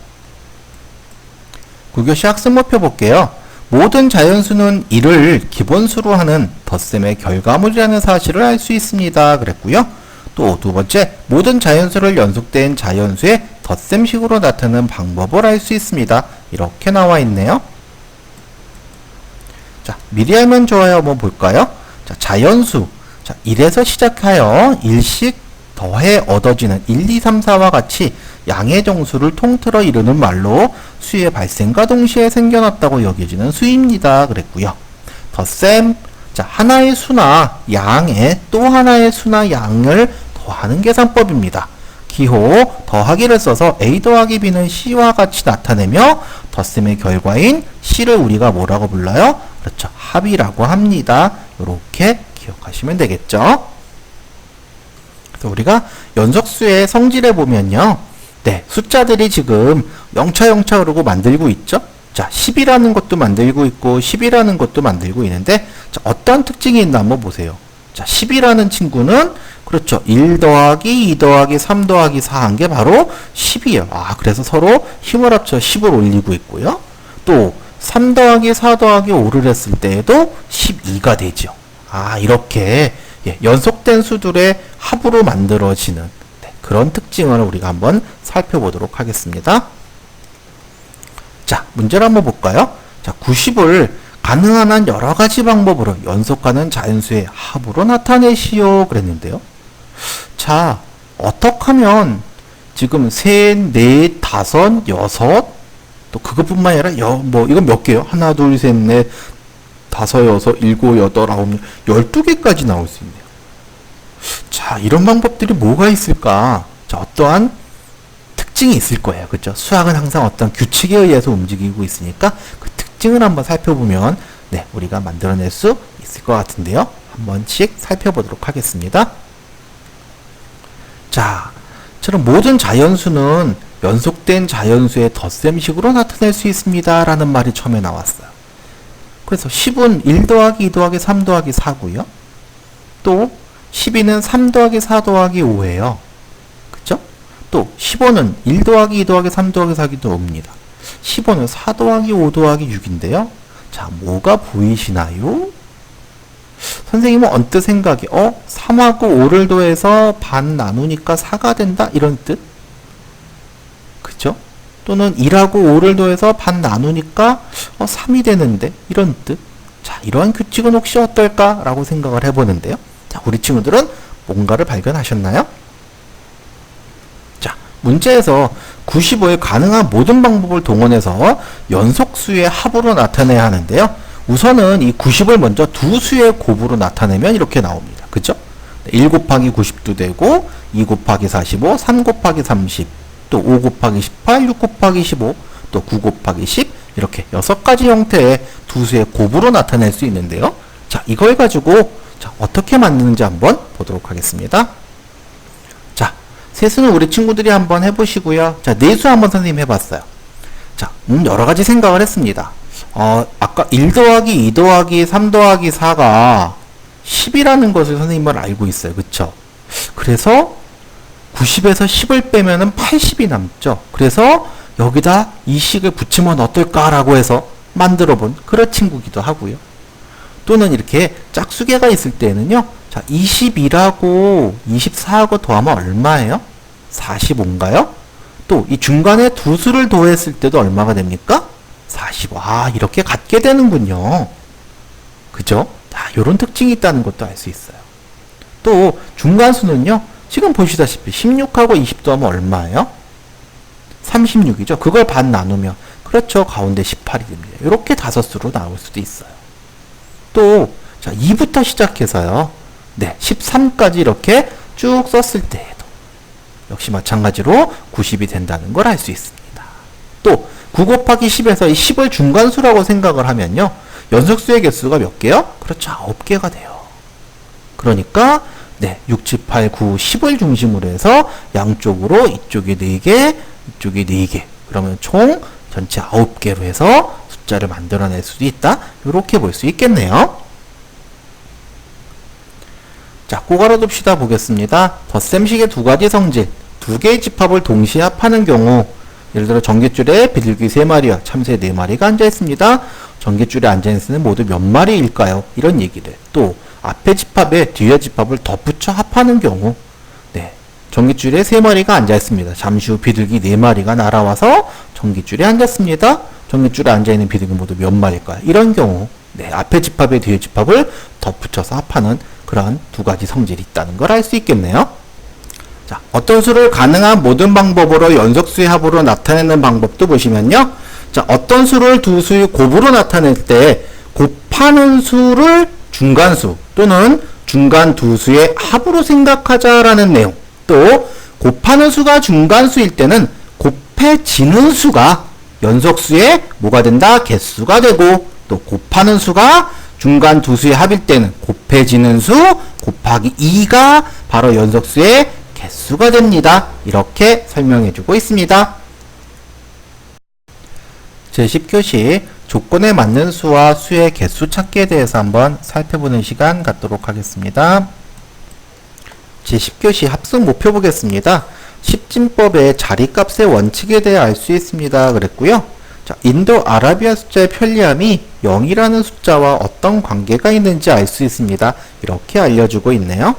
9교시 학습 목표 볼게요. 모든 자연수는 1을 기본수로 하는 덧셈의 결과물이라는 사실을 알 수 있습니다. 그랬고요. 또 두 번째, 모든 자연수를 연속된 자연수의 덧셈식으로 나타내는 방법을 알 수 있습니다. 이렇게 나와 있네요. 자, 미리 알면 좋아요. 한번 볼까요? 자, 자연수. 자, 1에서 시작하여 1씩 더해 얻어지는 1, 2, 3, 4와 같이 양의 정수를 통틀어 이루는 말로 수의 발생과 동시에 생겨났다고 여겨지는 수입니다. 그랬고요. 덧셈, 자, 하나의 수나 양에 또 하나의 수나 양을 더하는 계산법입니다. 기호 더하기를 써서 a 더하기 b는 c와 같이 나타내며 덧셈의 결과인 c를 우리가 뭐라고 불러요? 그렇죠. 합이라고 합니다. 이렇게 기억하시면 되겠죠. 그래서 우리가 연속수의 성질에 보면요. 네, 숫자들이 지금 0차 그러고 만들고 있죠. 자, 10이라는 것도 만들고 있고 10이라는 것도 만들고 있는데 자, 어떤 특징이 있나 한번 보세요. 자, 10이라는 친구는 그렇죠. 1 더하기 2 더하기 3 더하기 4 한 게 바로 10이에요. 아, 그래서 서로 힘을 합쳐 10을 올리고 있고요. 또 3 더하기 4 더하기 5를 했을 때에도 12가 되죠. 아, 이렇게 연속된 수들의 합으로 만들어지는 그런 특징을 우리가 한번 살펴보도록 하겠습니다. 자, 문제를 한번 볼까요? 자, 90을 가능한 한 여러 가지 방법으로 연속하는 자연수의 합으로 나타내시오 그랬는데요. 자, 어떻게 하면 지금 셋, 넷, 다섯, 여섯 또 그것뿐만 아니라 이건 몇 개요? 하나, 둘, 셋, 넷, 다섯, 여섯, 일곱, 여덟, 아홉, 12개까지 나올 수 있네요. 자, 이런 방법들이 뭐가 있을까? 자, 어떠한 특징이 있을 거예요. 그렇죠? 수학은 항상 어떤 규칙에 의해서 움직이고 있으니까 그 특징을 한번 살펴보면 네, 우리가 만들어낼 수 있을 것 같은데요. 한 번씩 살펴보도록 하겠습니다. 자, 저는 모든 자연수는 연속된 자연수의 덧셈식으로 나타낼 수 있습니다. 라는 말이 처음에 나왔어요. 그래서 10은 1 더하기 2 더하기 3 더하기 4고요. 또 12는 3 더하기 4 더하기 5예요. 그쵸? 또 15는 1 더하기 2 더하기 3 더하기 4기 5입니다. 15는 4 더하기 5 더하기 6인데요. 자, 뭐가 보이시나요? 선생님은 언뜻 생각이 3하고 5를 더해서 반 나누니까 4가 된다? 이런 뜻? 그쵸? 또는 1하고 5를 더해서 반 나누니까 3이 되는데? 이런 뜻? 자, 이러한 규칙은 혹시 어떨까? 라고 생각을 해보는데요. 자, 우리 친구들은 뭔가를 발견하셨나요? 자, 문제에서 95의 가능한 모든 방법을 동원해서 연속수의 합으로 나타내야 하는데요. 우선은 이 90을 먼저 두 수의 곱으로 나타내면 이렇게 나옵니다. 그죠? 1 곱하기 90도 되고 2 곱하기 45, 3 곱하기 30, 또 5 곱하기 18, 6 곱하기 15, 또 9 곱하기 10 이렇게 6가지 형태의 두 수의 곱으로 나타낼 수 있는데요. 자, 이걸 가지고 자, 어떻게 만드는지 한번 보도록 하겠습니다. 자, 세수는 우리 친구들이 한번 해보시고요. 자, 내수 한번 선생님 해봤어요. 자, 여러 가지 생각을 했습니다. 아까 1 더하기 2 더하기 3 더하기 4가 10이라는 것을 선생님은 알고 있어요. 그쵸? 그래서 90에서 10을 빼면은 80이 남죠. 그래서 여기다 이 식을 붙이면 어떨까라고 해서 만들어 본 그런 친구기도 하고요. 또는 이렇게 짝수개가 있을 때는요. 자, 22라고 24하고 더하면 얼마예요? 45인가요? 또 이 중간에 두 수를 더했을 때도 얼마가 됩니까? 45. 아, 이렇게 같게 되는군요. 그죠? 자, 요런 특징이 있다는 것도 알 수 있어요. 또 중간수는요. 지금 보시다시피 16하고 20 더하면 얼마예요? 36이죠. 그걸 반 나누면 그렇죠. 가운데 18이 됩니다. 이렇게 다섯 수로 나올 수도 있어요. 또 자, 2부터 시작해서요. 네, 13까지 이렇게 쭉 썼을 때에도 역시 마찬가지로 90이 된다는 걸 알 수 있습니다. 또 9 곱하기 10에서 이 10을 중간수라고 생각을 하면요. 연속수의 개수가 몇 개요? 그렇죠. 9개가 돼요. 그러니까 네, 6, 7, 8, 9, 10을 중심으로 해서 양쪽으로 이쪽이 4개, 이쪽이 4개. 그러면 총 전체 9개로 해서 숫자를 만들어낼 수도 있다. 이렇게 볼 수 있겠네요. 자, 꼬갈아둡시다 보겠습니다. 덧셈식의 두 가지 성질, 두 개의 집합을 동시에 합하는 경우, 예를 들어 전깃줄에 비둘기 3마리와 참새 4마리가 앉아있습니다. 전깃줄에 앉아있는 새는 모두 몇 마리일까요? 이런 얘기를. 또 앞에 집합에 뒤에 집합을 덧붙여 합하는 경우, 네, 전깃줄에 3마리가 앉아있습니다. 잠시 후 비둘기 4마리가 날아와서 전깃줄에 앉았습니다. 전깃줄에 앉아있는 비둘기 모두 몇 마리일까요? 이런 경우, 네, 앞에 집합에 뒤에 집합을 덧붙여서 합하는 그런 두 가지 성질이 있다는 걸 알 수 있겠네요. 자, 어떤 수를 가능한 모든 방법으로 연속수의 합으로 나타내는 방법도 보시면요. 자, 어떤 수를 두 수의 곱으로 나타낼 때 곱하는 수를 중간수 또는 중간 두 수의 합으로 생각하자라는 내용. 또 곱하는 수가 중간수일 때는 곱해지는 수가 연속수의 뭐가 된다? 개수가 되고, 또 곱하는 수가 중간 두 수의 합일 때는 곱해지는 수 곱하기 2가 바로 연속수의 개수가 됩니다. 이렇게 설명해 주고 있습니다. 제10교시 조건에 맞는 수와 수의 개수 찾기에 대해서 한번 살펴보는 시간 갖도록 하겠습니다. 제10교시 합숙 목표 보겠습니다. 십진법의 자리값의 원칙에 대해 알 수 있습니다. 그랬고요. 자, 인도 아라비아 숫자의 편리함이 0이라는 숫자와 어떤 관계가 있는지 알 수 있습니다. 이렇게 알려주고 있네요.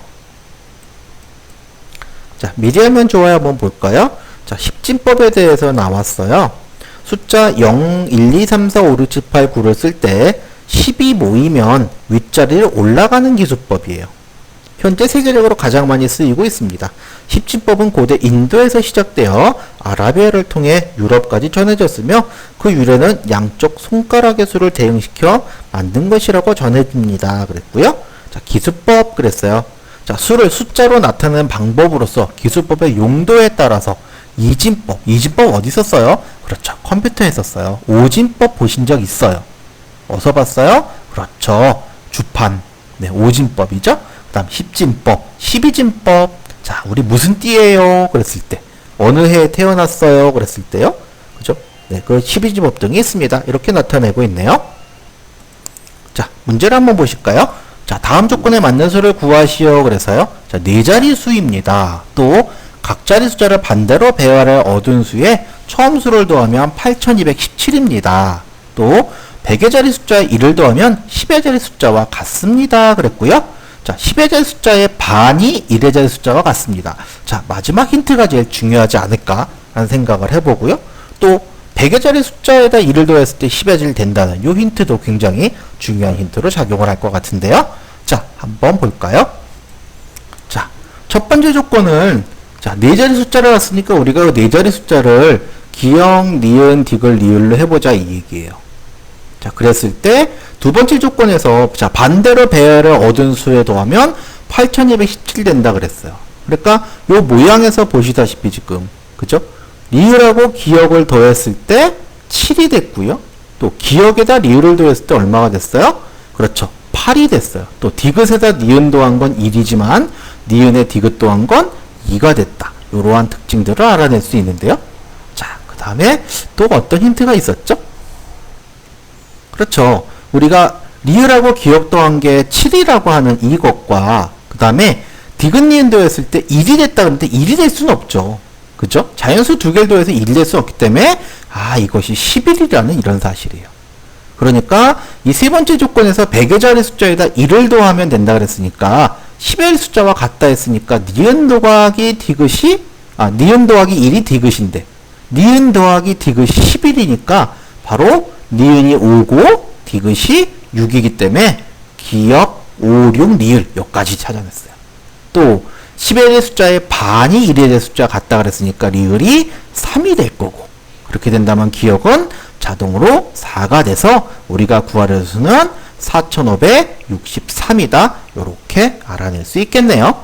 자, 미리 하면 좋아요 한번 볼까요? 자, 십진법에 대해서 나왔어요. 숫자 0, 1, 2, 3, 4, 5, 6, 7, 8, 9를 쓸 때 10이 모이면 윗자리를 올라가는 기수법이에요. 현재 세계적으로 가장 많이 쓰이고 있습니다. 십진법은 고대 인도에서 시작되어 아라비아를 통해 유럽까지 전해졌으며 그 유래는 양쪽 손가락의 수를 대응시켜 만든 것이라고 전해집니다. 그랬고요. 자, 기수법 그랬어요. 자, 수를 숫자로 나타내는 방법으로서 기수법의 용도에 따라서 이진법 어디서 써요? 그렇죠. 컴퓨터에 썼어요. 오진법 보신 적 있어요? 어디서 봤어요? 그렇죠. 주판. 네, 오진법이죠. 그 다음 십진법, 십이진법. 자, 우리 무슨 띠예요? 그랬을 때. 어느 해에 태어났어요? 그랬을 때요. 그죠? 네, 그 십이진법 등이 있습니다. 이렇게 나타내고 있네요. 자, 문제를 한번 보실까요? 자, 다음 조건에 맞는 수를 구하시오. 그래서요. 자, 네 자리 수입니다. 또 각 자리 숫자를 반대로 배열해 얻은 수에 처음 수를 더하면 8217입니다. 또 100의 자리 숫자에 1을 더하면 10의 자리 숫자와 같습니다. 그랬고요. 자, 10의 자리 숫자의 반이 1의 자리 숫자와 같습니다. 자, 마지막 힌트가 제일 중요하지 않을까라는 생각을 해보고요. 또 100의 자리 숫자에다 1을 더했을 때 10의 자리 된다는 이 힌트도 굉장히 중요한 힌트로 작용을 할 것 같은데요. 자, 한번 볼까요? 자, 첫 번째 조건은 자, 네 자리 숫자를 왔으니까 우리가 그 네 자리 숫자를 기역, 니은, 디귿, 리을로 해보자 이 얘기예요. 자, 그랬을 때 두 번째 조건에서 자, 반대로 배열을 얻은 수에 더하면 8217 된다 그랬어요. 그러니까 요 모양에서 보시다시피 지금 그죠? 리을하고 기역을 더했을 때 7이 됐고요. 또 기역에다 리을을 더했을 때 얼마가 됐어요? 그렇죠. 8이 됐어요. 또 디귿에다 니은 더한 건 1이지만 니은에 디귿 더한 건 2가 됐다. 이러한 특징들을 알아낼 수 있는데요. 자, 그 다음에 또 어떤 힌트가 있었죠? 그렇죠. 우리가 리을하고 기역 더한 게 7이라고 하는 이것과 그 다음에 디귿 니은 더했을 때 1이 됐다 그랬는데 1이 될 수는 없죠. 그죠? 자연수 두 개를 더해서 1이 될 수 없기 때문에 이것이 11이라는 이런 사실이에요. 그러니까 이 세 번째 조건에서 100의 자리 숫자에다 1을 더하면 된다 그랬으니까 10의 숫자와 같다 했으니까 니은 더하기 디귿이 니은 더하기 1이 디귿인데 니은 더하기 디귿이 11이니까 바로 니은이 5고 디귿이 6이기 때문에 기역 5, 6, 리을 여기까지 찾아냈어요. 또 10의 숫자의 반이 1의 숫자가 같다 그랬으니까 리을이 3이 될 거고 그렇게 된다면 기역은 자동으로 4가 돼서 우리가 구할 수는 4563이다. 이렇게 알아낼 수 있겠네요.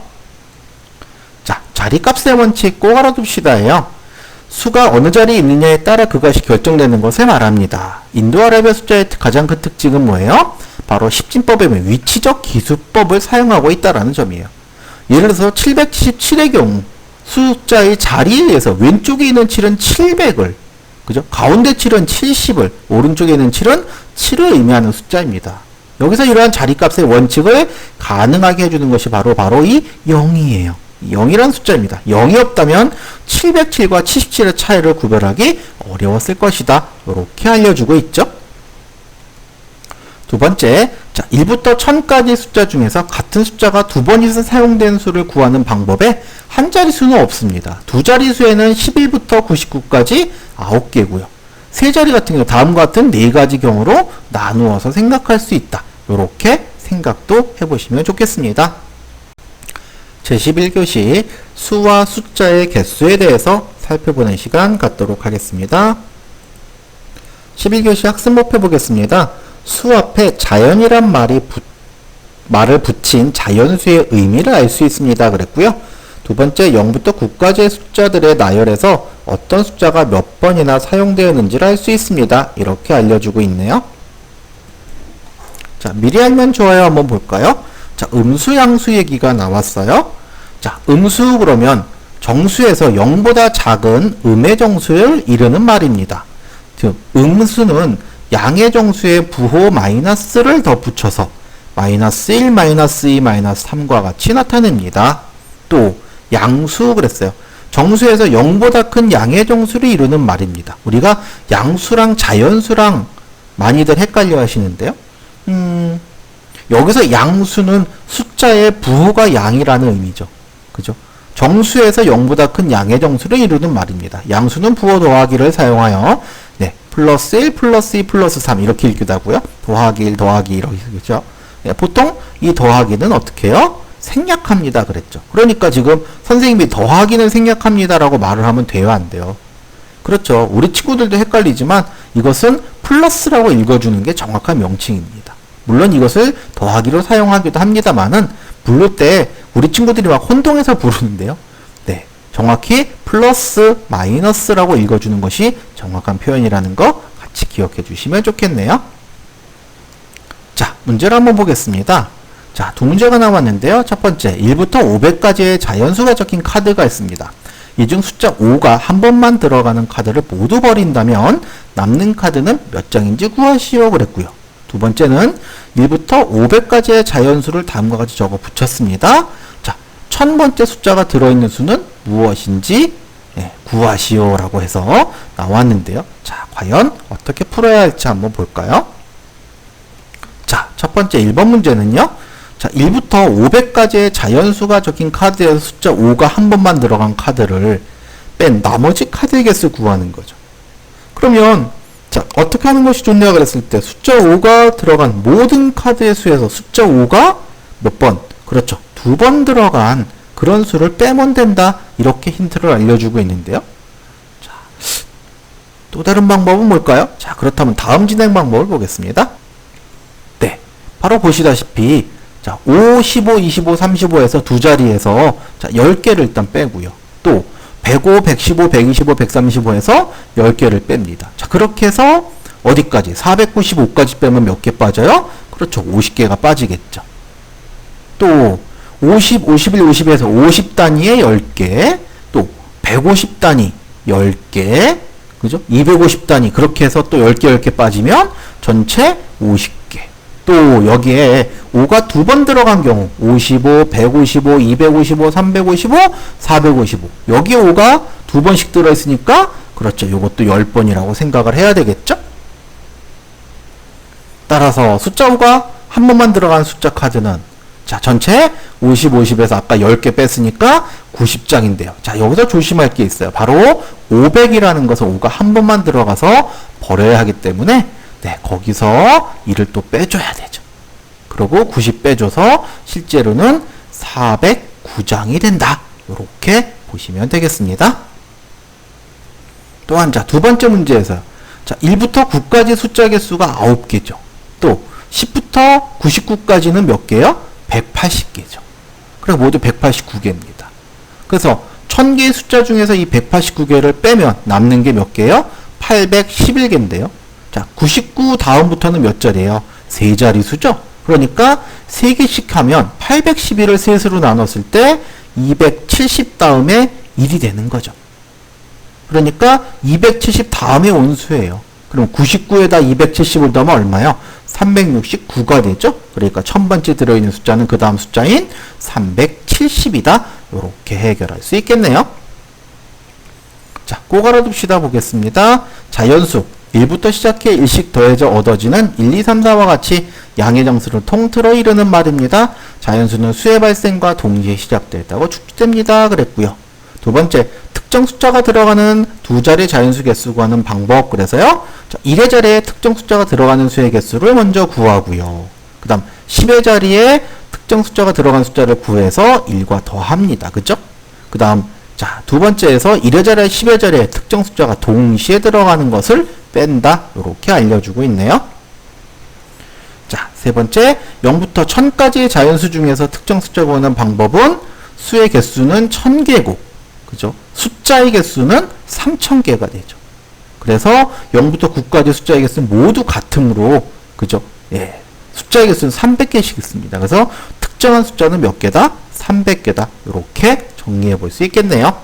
자, 자리값의 원칙 꼭 알아둡시다예요. 수가 어느 자리에 있느냐에 따라 그것이 결정되는 것을 말합니다. 인도아라비아 숫자의 가장 큰 특징은 뭐예요? 바로 십진법의 위치적 기수법을 사용하고 있다는 점이에요. 예를 들어서 777의 경우 숫자의 자리에 의해서 왼쪽에 있는 7은 700을 그죠? 가운데 7은 70을 오른쪽에 있는 7은 7을 의미하는 숫자입니다. 여기서 이러한 자리값의 원칙을 가능하게 해주는 것이 바로 이 0이에요. 0이라는 숫자입니다. 0이 없다면 707과 77의 차이를 구별하기 어려웠을 것이다. 이렇게 알려주고 있죠. 두 번째, 자, 1부터 1000까지 숫자 중에서 같은 숫자가 두 번 이상 사용된 수를 구하는 방법에 한 자릿수는 없습니다. 두 자릿수에는 11부터 99까지 9개고요. 세 자리 같은 경우 다음과 같은 네 가지 경우로 나누어서 생각할 수 있다. 이렇게 생각도 해보시면 좋겠습니다. 제11교시 수와 숫자의 개수에 대해서 살펴보는 시간 갖도록 하겠습니다. 11교시 학습 목표 보겠습니다. 수 앞에 자연이란 말을 붙인 자연수의 의미를 알 수 있습니다. 그랬고요. 두 번째 0부터 9까지의 숫자들의 나열에서 어떤 숫자가 몇 번이나 사용되었는지를 알 수 있습니다. 이렇게 알려주고 있네요. 자, 미리 알면 좋아요 한번 볼까요? 자, 음수 양수 얘기가 나왔어요. 자, 음수 그러면 정수에서 0보다 작은 음의 정수를 이르는 말입니다. 즉, 음수는 양의 정수에 부호 마이너스를 더 붙여서 마이너스 1, 마이너스 2, 마이너스 3과 같이 나타냅니다. 또 양수 그랬어요. 정수에서 0보다 큰 양의 정수를 이루는 말입니다. 우리가 양수랑 자연수랑 많이들 헷갈려 하시는데요. 여기서 양수는 숫자의 부호가 양이라는 의미죠. 그죠? 정수에서 0보다 큰 양의 정수를 이루는 말입니다. 양수는 부호 더하기를 사용하여 플러스 1, 플러스 2, 플러스 3 이렇게 읽기도 하고요. 더하기 1, 더하기 1 이렇게 그죠? 보통 이 더하기는 어떻게 해요? 생략합니다 그랬죠. 그러니까 지금 선생님이 더하기는 생략합니다라고 말을 하면 돼요, 안 돼요? 그렇죠. 우리 친구들도 헷갈리지만 이것은 플러스라고 읽어주는 게 정확한 명칭입니다. 물론 이것을 더하기로 사용하기도 합니다만은 부를 때 우리 친구들이 막 혼동해서 부르는데요. 정확히 플러스 마이너스라고 읽어주는 것이 정확한 표현이라는 거 같이 기억해 주시면 좋겠네요. 자, 문제를 한번 보겠습니다. 자, 두 문제가 나왔는데요. 첫 번째, 1부터 500까지의 자연수가 적힌 카드가 있습니다. 이 중 숫자 5가 한 번만 들어가는 카드를 모두 버린다면 남는 카드는 몇 장인지 구하시오 그랬고요. 두 번째는 1부터 500까지의 자연수를 다음과 같이 적어 붙였습니다. 자, 1000번째 숫자가 들어있는 수는 무엇인지 구하시오 라고 해서 나왔는데요. 자, 과연 어떻게 풀어야 할지 한번 볼까요? 자, 첫 번째 1번 문제는요. 자, 1부터 500까지의 자연수가 적힌 카드에서 숫자 5가 한 번만 들어간 카드를 뺀 나머지 카드의 개수 구하는 거죠. 그러면 자, 어떻게 하는 것이 좋냐 그랬을 때 숫자 5가 들어간 모든 카드의 수에서 숫자 5가 몇 번? 그렇죠. 2번 들어간 그런 수를 빼면 된다. 이렇게 힌트를 알려주고 있는데요. 자, 또 다른 방법은 뭘까요? 자, 그렇다면 다음 진행 방법을 보겠습니다. 네, 바로 보시다시피 자, 5, 15, 25, 35에서 두 자리에서 자, 10개를 일단 빼고요. 또 105, 115, 125, 135에서 10개를 뺍니다. 자, 그렇게 해서 어디까지? 495까지 빼면 몇 개 빠져요? 그렇죠. 50개가 빠지겠죠. 또 50, 51, 50에서 50단위에 10개, 또 150단위 10개, 그죠? 250단위 그렇게 해서 또 10개 10개 빠지면 전체 50개. 또 여기에 5가 두 번 들어간 경우 55, 155, 255, 355, 455 여기에 5가 두 번씩 들어있으니까 그렇죠. 요것도 10번이라고 생각을 해야 되겠죠? 따라서 숫자 5가 한 번만 들어간 숫자 카드는 자 전체 50, 50에서 아까 10개 뺐으니까 90장인데요. 자 여기서 조심할 게 있어요. 바로 500이라는 것은 5가 한 번만 들어가서 버려야 하기 때문에 네, 거기서 1을 또 빼줘야 되죠. 그리고 90 빼줘서 실제로는 409장이 된다. 이렇게 보시면 되겠습니다. 또한 자, 두 번째 문제에서 자, 1부터 9까지 숫자 개수가 9개죠. 또 10부터 99까지는 몇 개요? 180개죠. 그래서 모두 189개입니다. 그래서 1000개의 숫자 중에서 이 189개를 빼면 남는 게 몇 개요? 811개인데요. 자, 99 다음부터는 몇 자리예요? 세 자리수죠? 그러니까 3개씩 하면 811을 셋으로 나눴을 때 270 다음에 1이 되는 거죠. 그러니까 270 다음에 온 수예요. 그럼 99에다 270을 더하면 얼마요? 369가 되죠? 그러니까 1000번째 들어있는 숫자는 그 다음 숫자인 370이다. 이렇게 해결할 수 있겠네요. 자, 꼭 알아둡시다 보겠습니다. 자연수 1부터 시작해 1씩 더해져 얻어지는 1, 2, 3, 4와 같이 양의 정수를 통틀어 이르는 말입니다. 자연수는 수의 발생과 동시에 시작됐다고 축지됩니다. 그랬고요. 두 번째, 특정 숫자가 들어가는 두 자리 자연수 개수 구하는 방법. 그래서요. 자, 1의 자리에 특정 숫자가 들어가는 수의 개수를 먼저 구하고요. 그 다음 10의 자리에 특정 숫자가 들어간 숫자를 구해서 1과 더합니다. 그죠? 그 다음 자, 두 번째에서 1의 자리에 10의 자리에 특정 숫자가 동시에 들어가는 것을 뺀다. 이렇게 알려주고 있네요. 자, 세 번째 0부터 1000까지의 자연수 중에서 특정 숫자 구하는 방법은 수의 개수는 1000개고 그죠? 숫자의 개수는 3000개가 되죠. 그래서 0부터 9까지 숫자의 개수는 모두 같으므로 그죠? 예. 숫자의 개수는 300개씩 있습니다. 그래서 특정한 숫자는 몇 개다? 300개다. 이렇게 정리해 볼 수 있겠네요.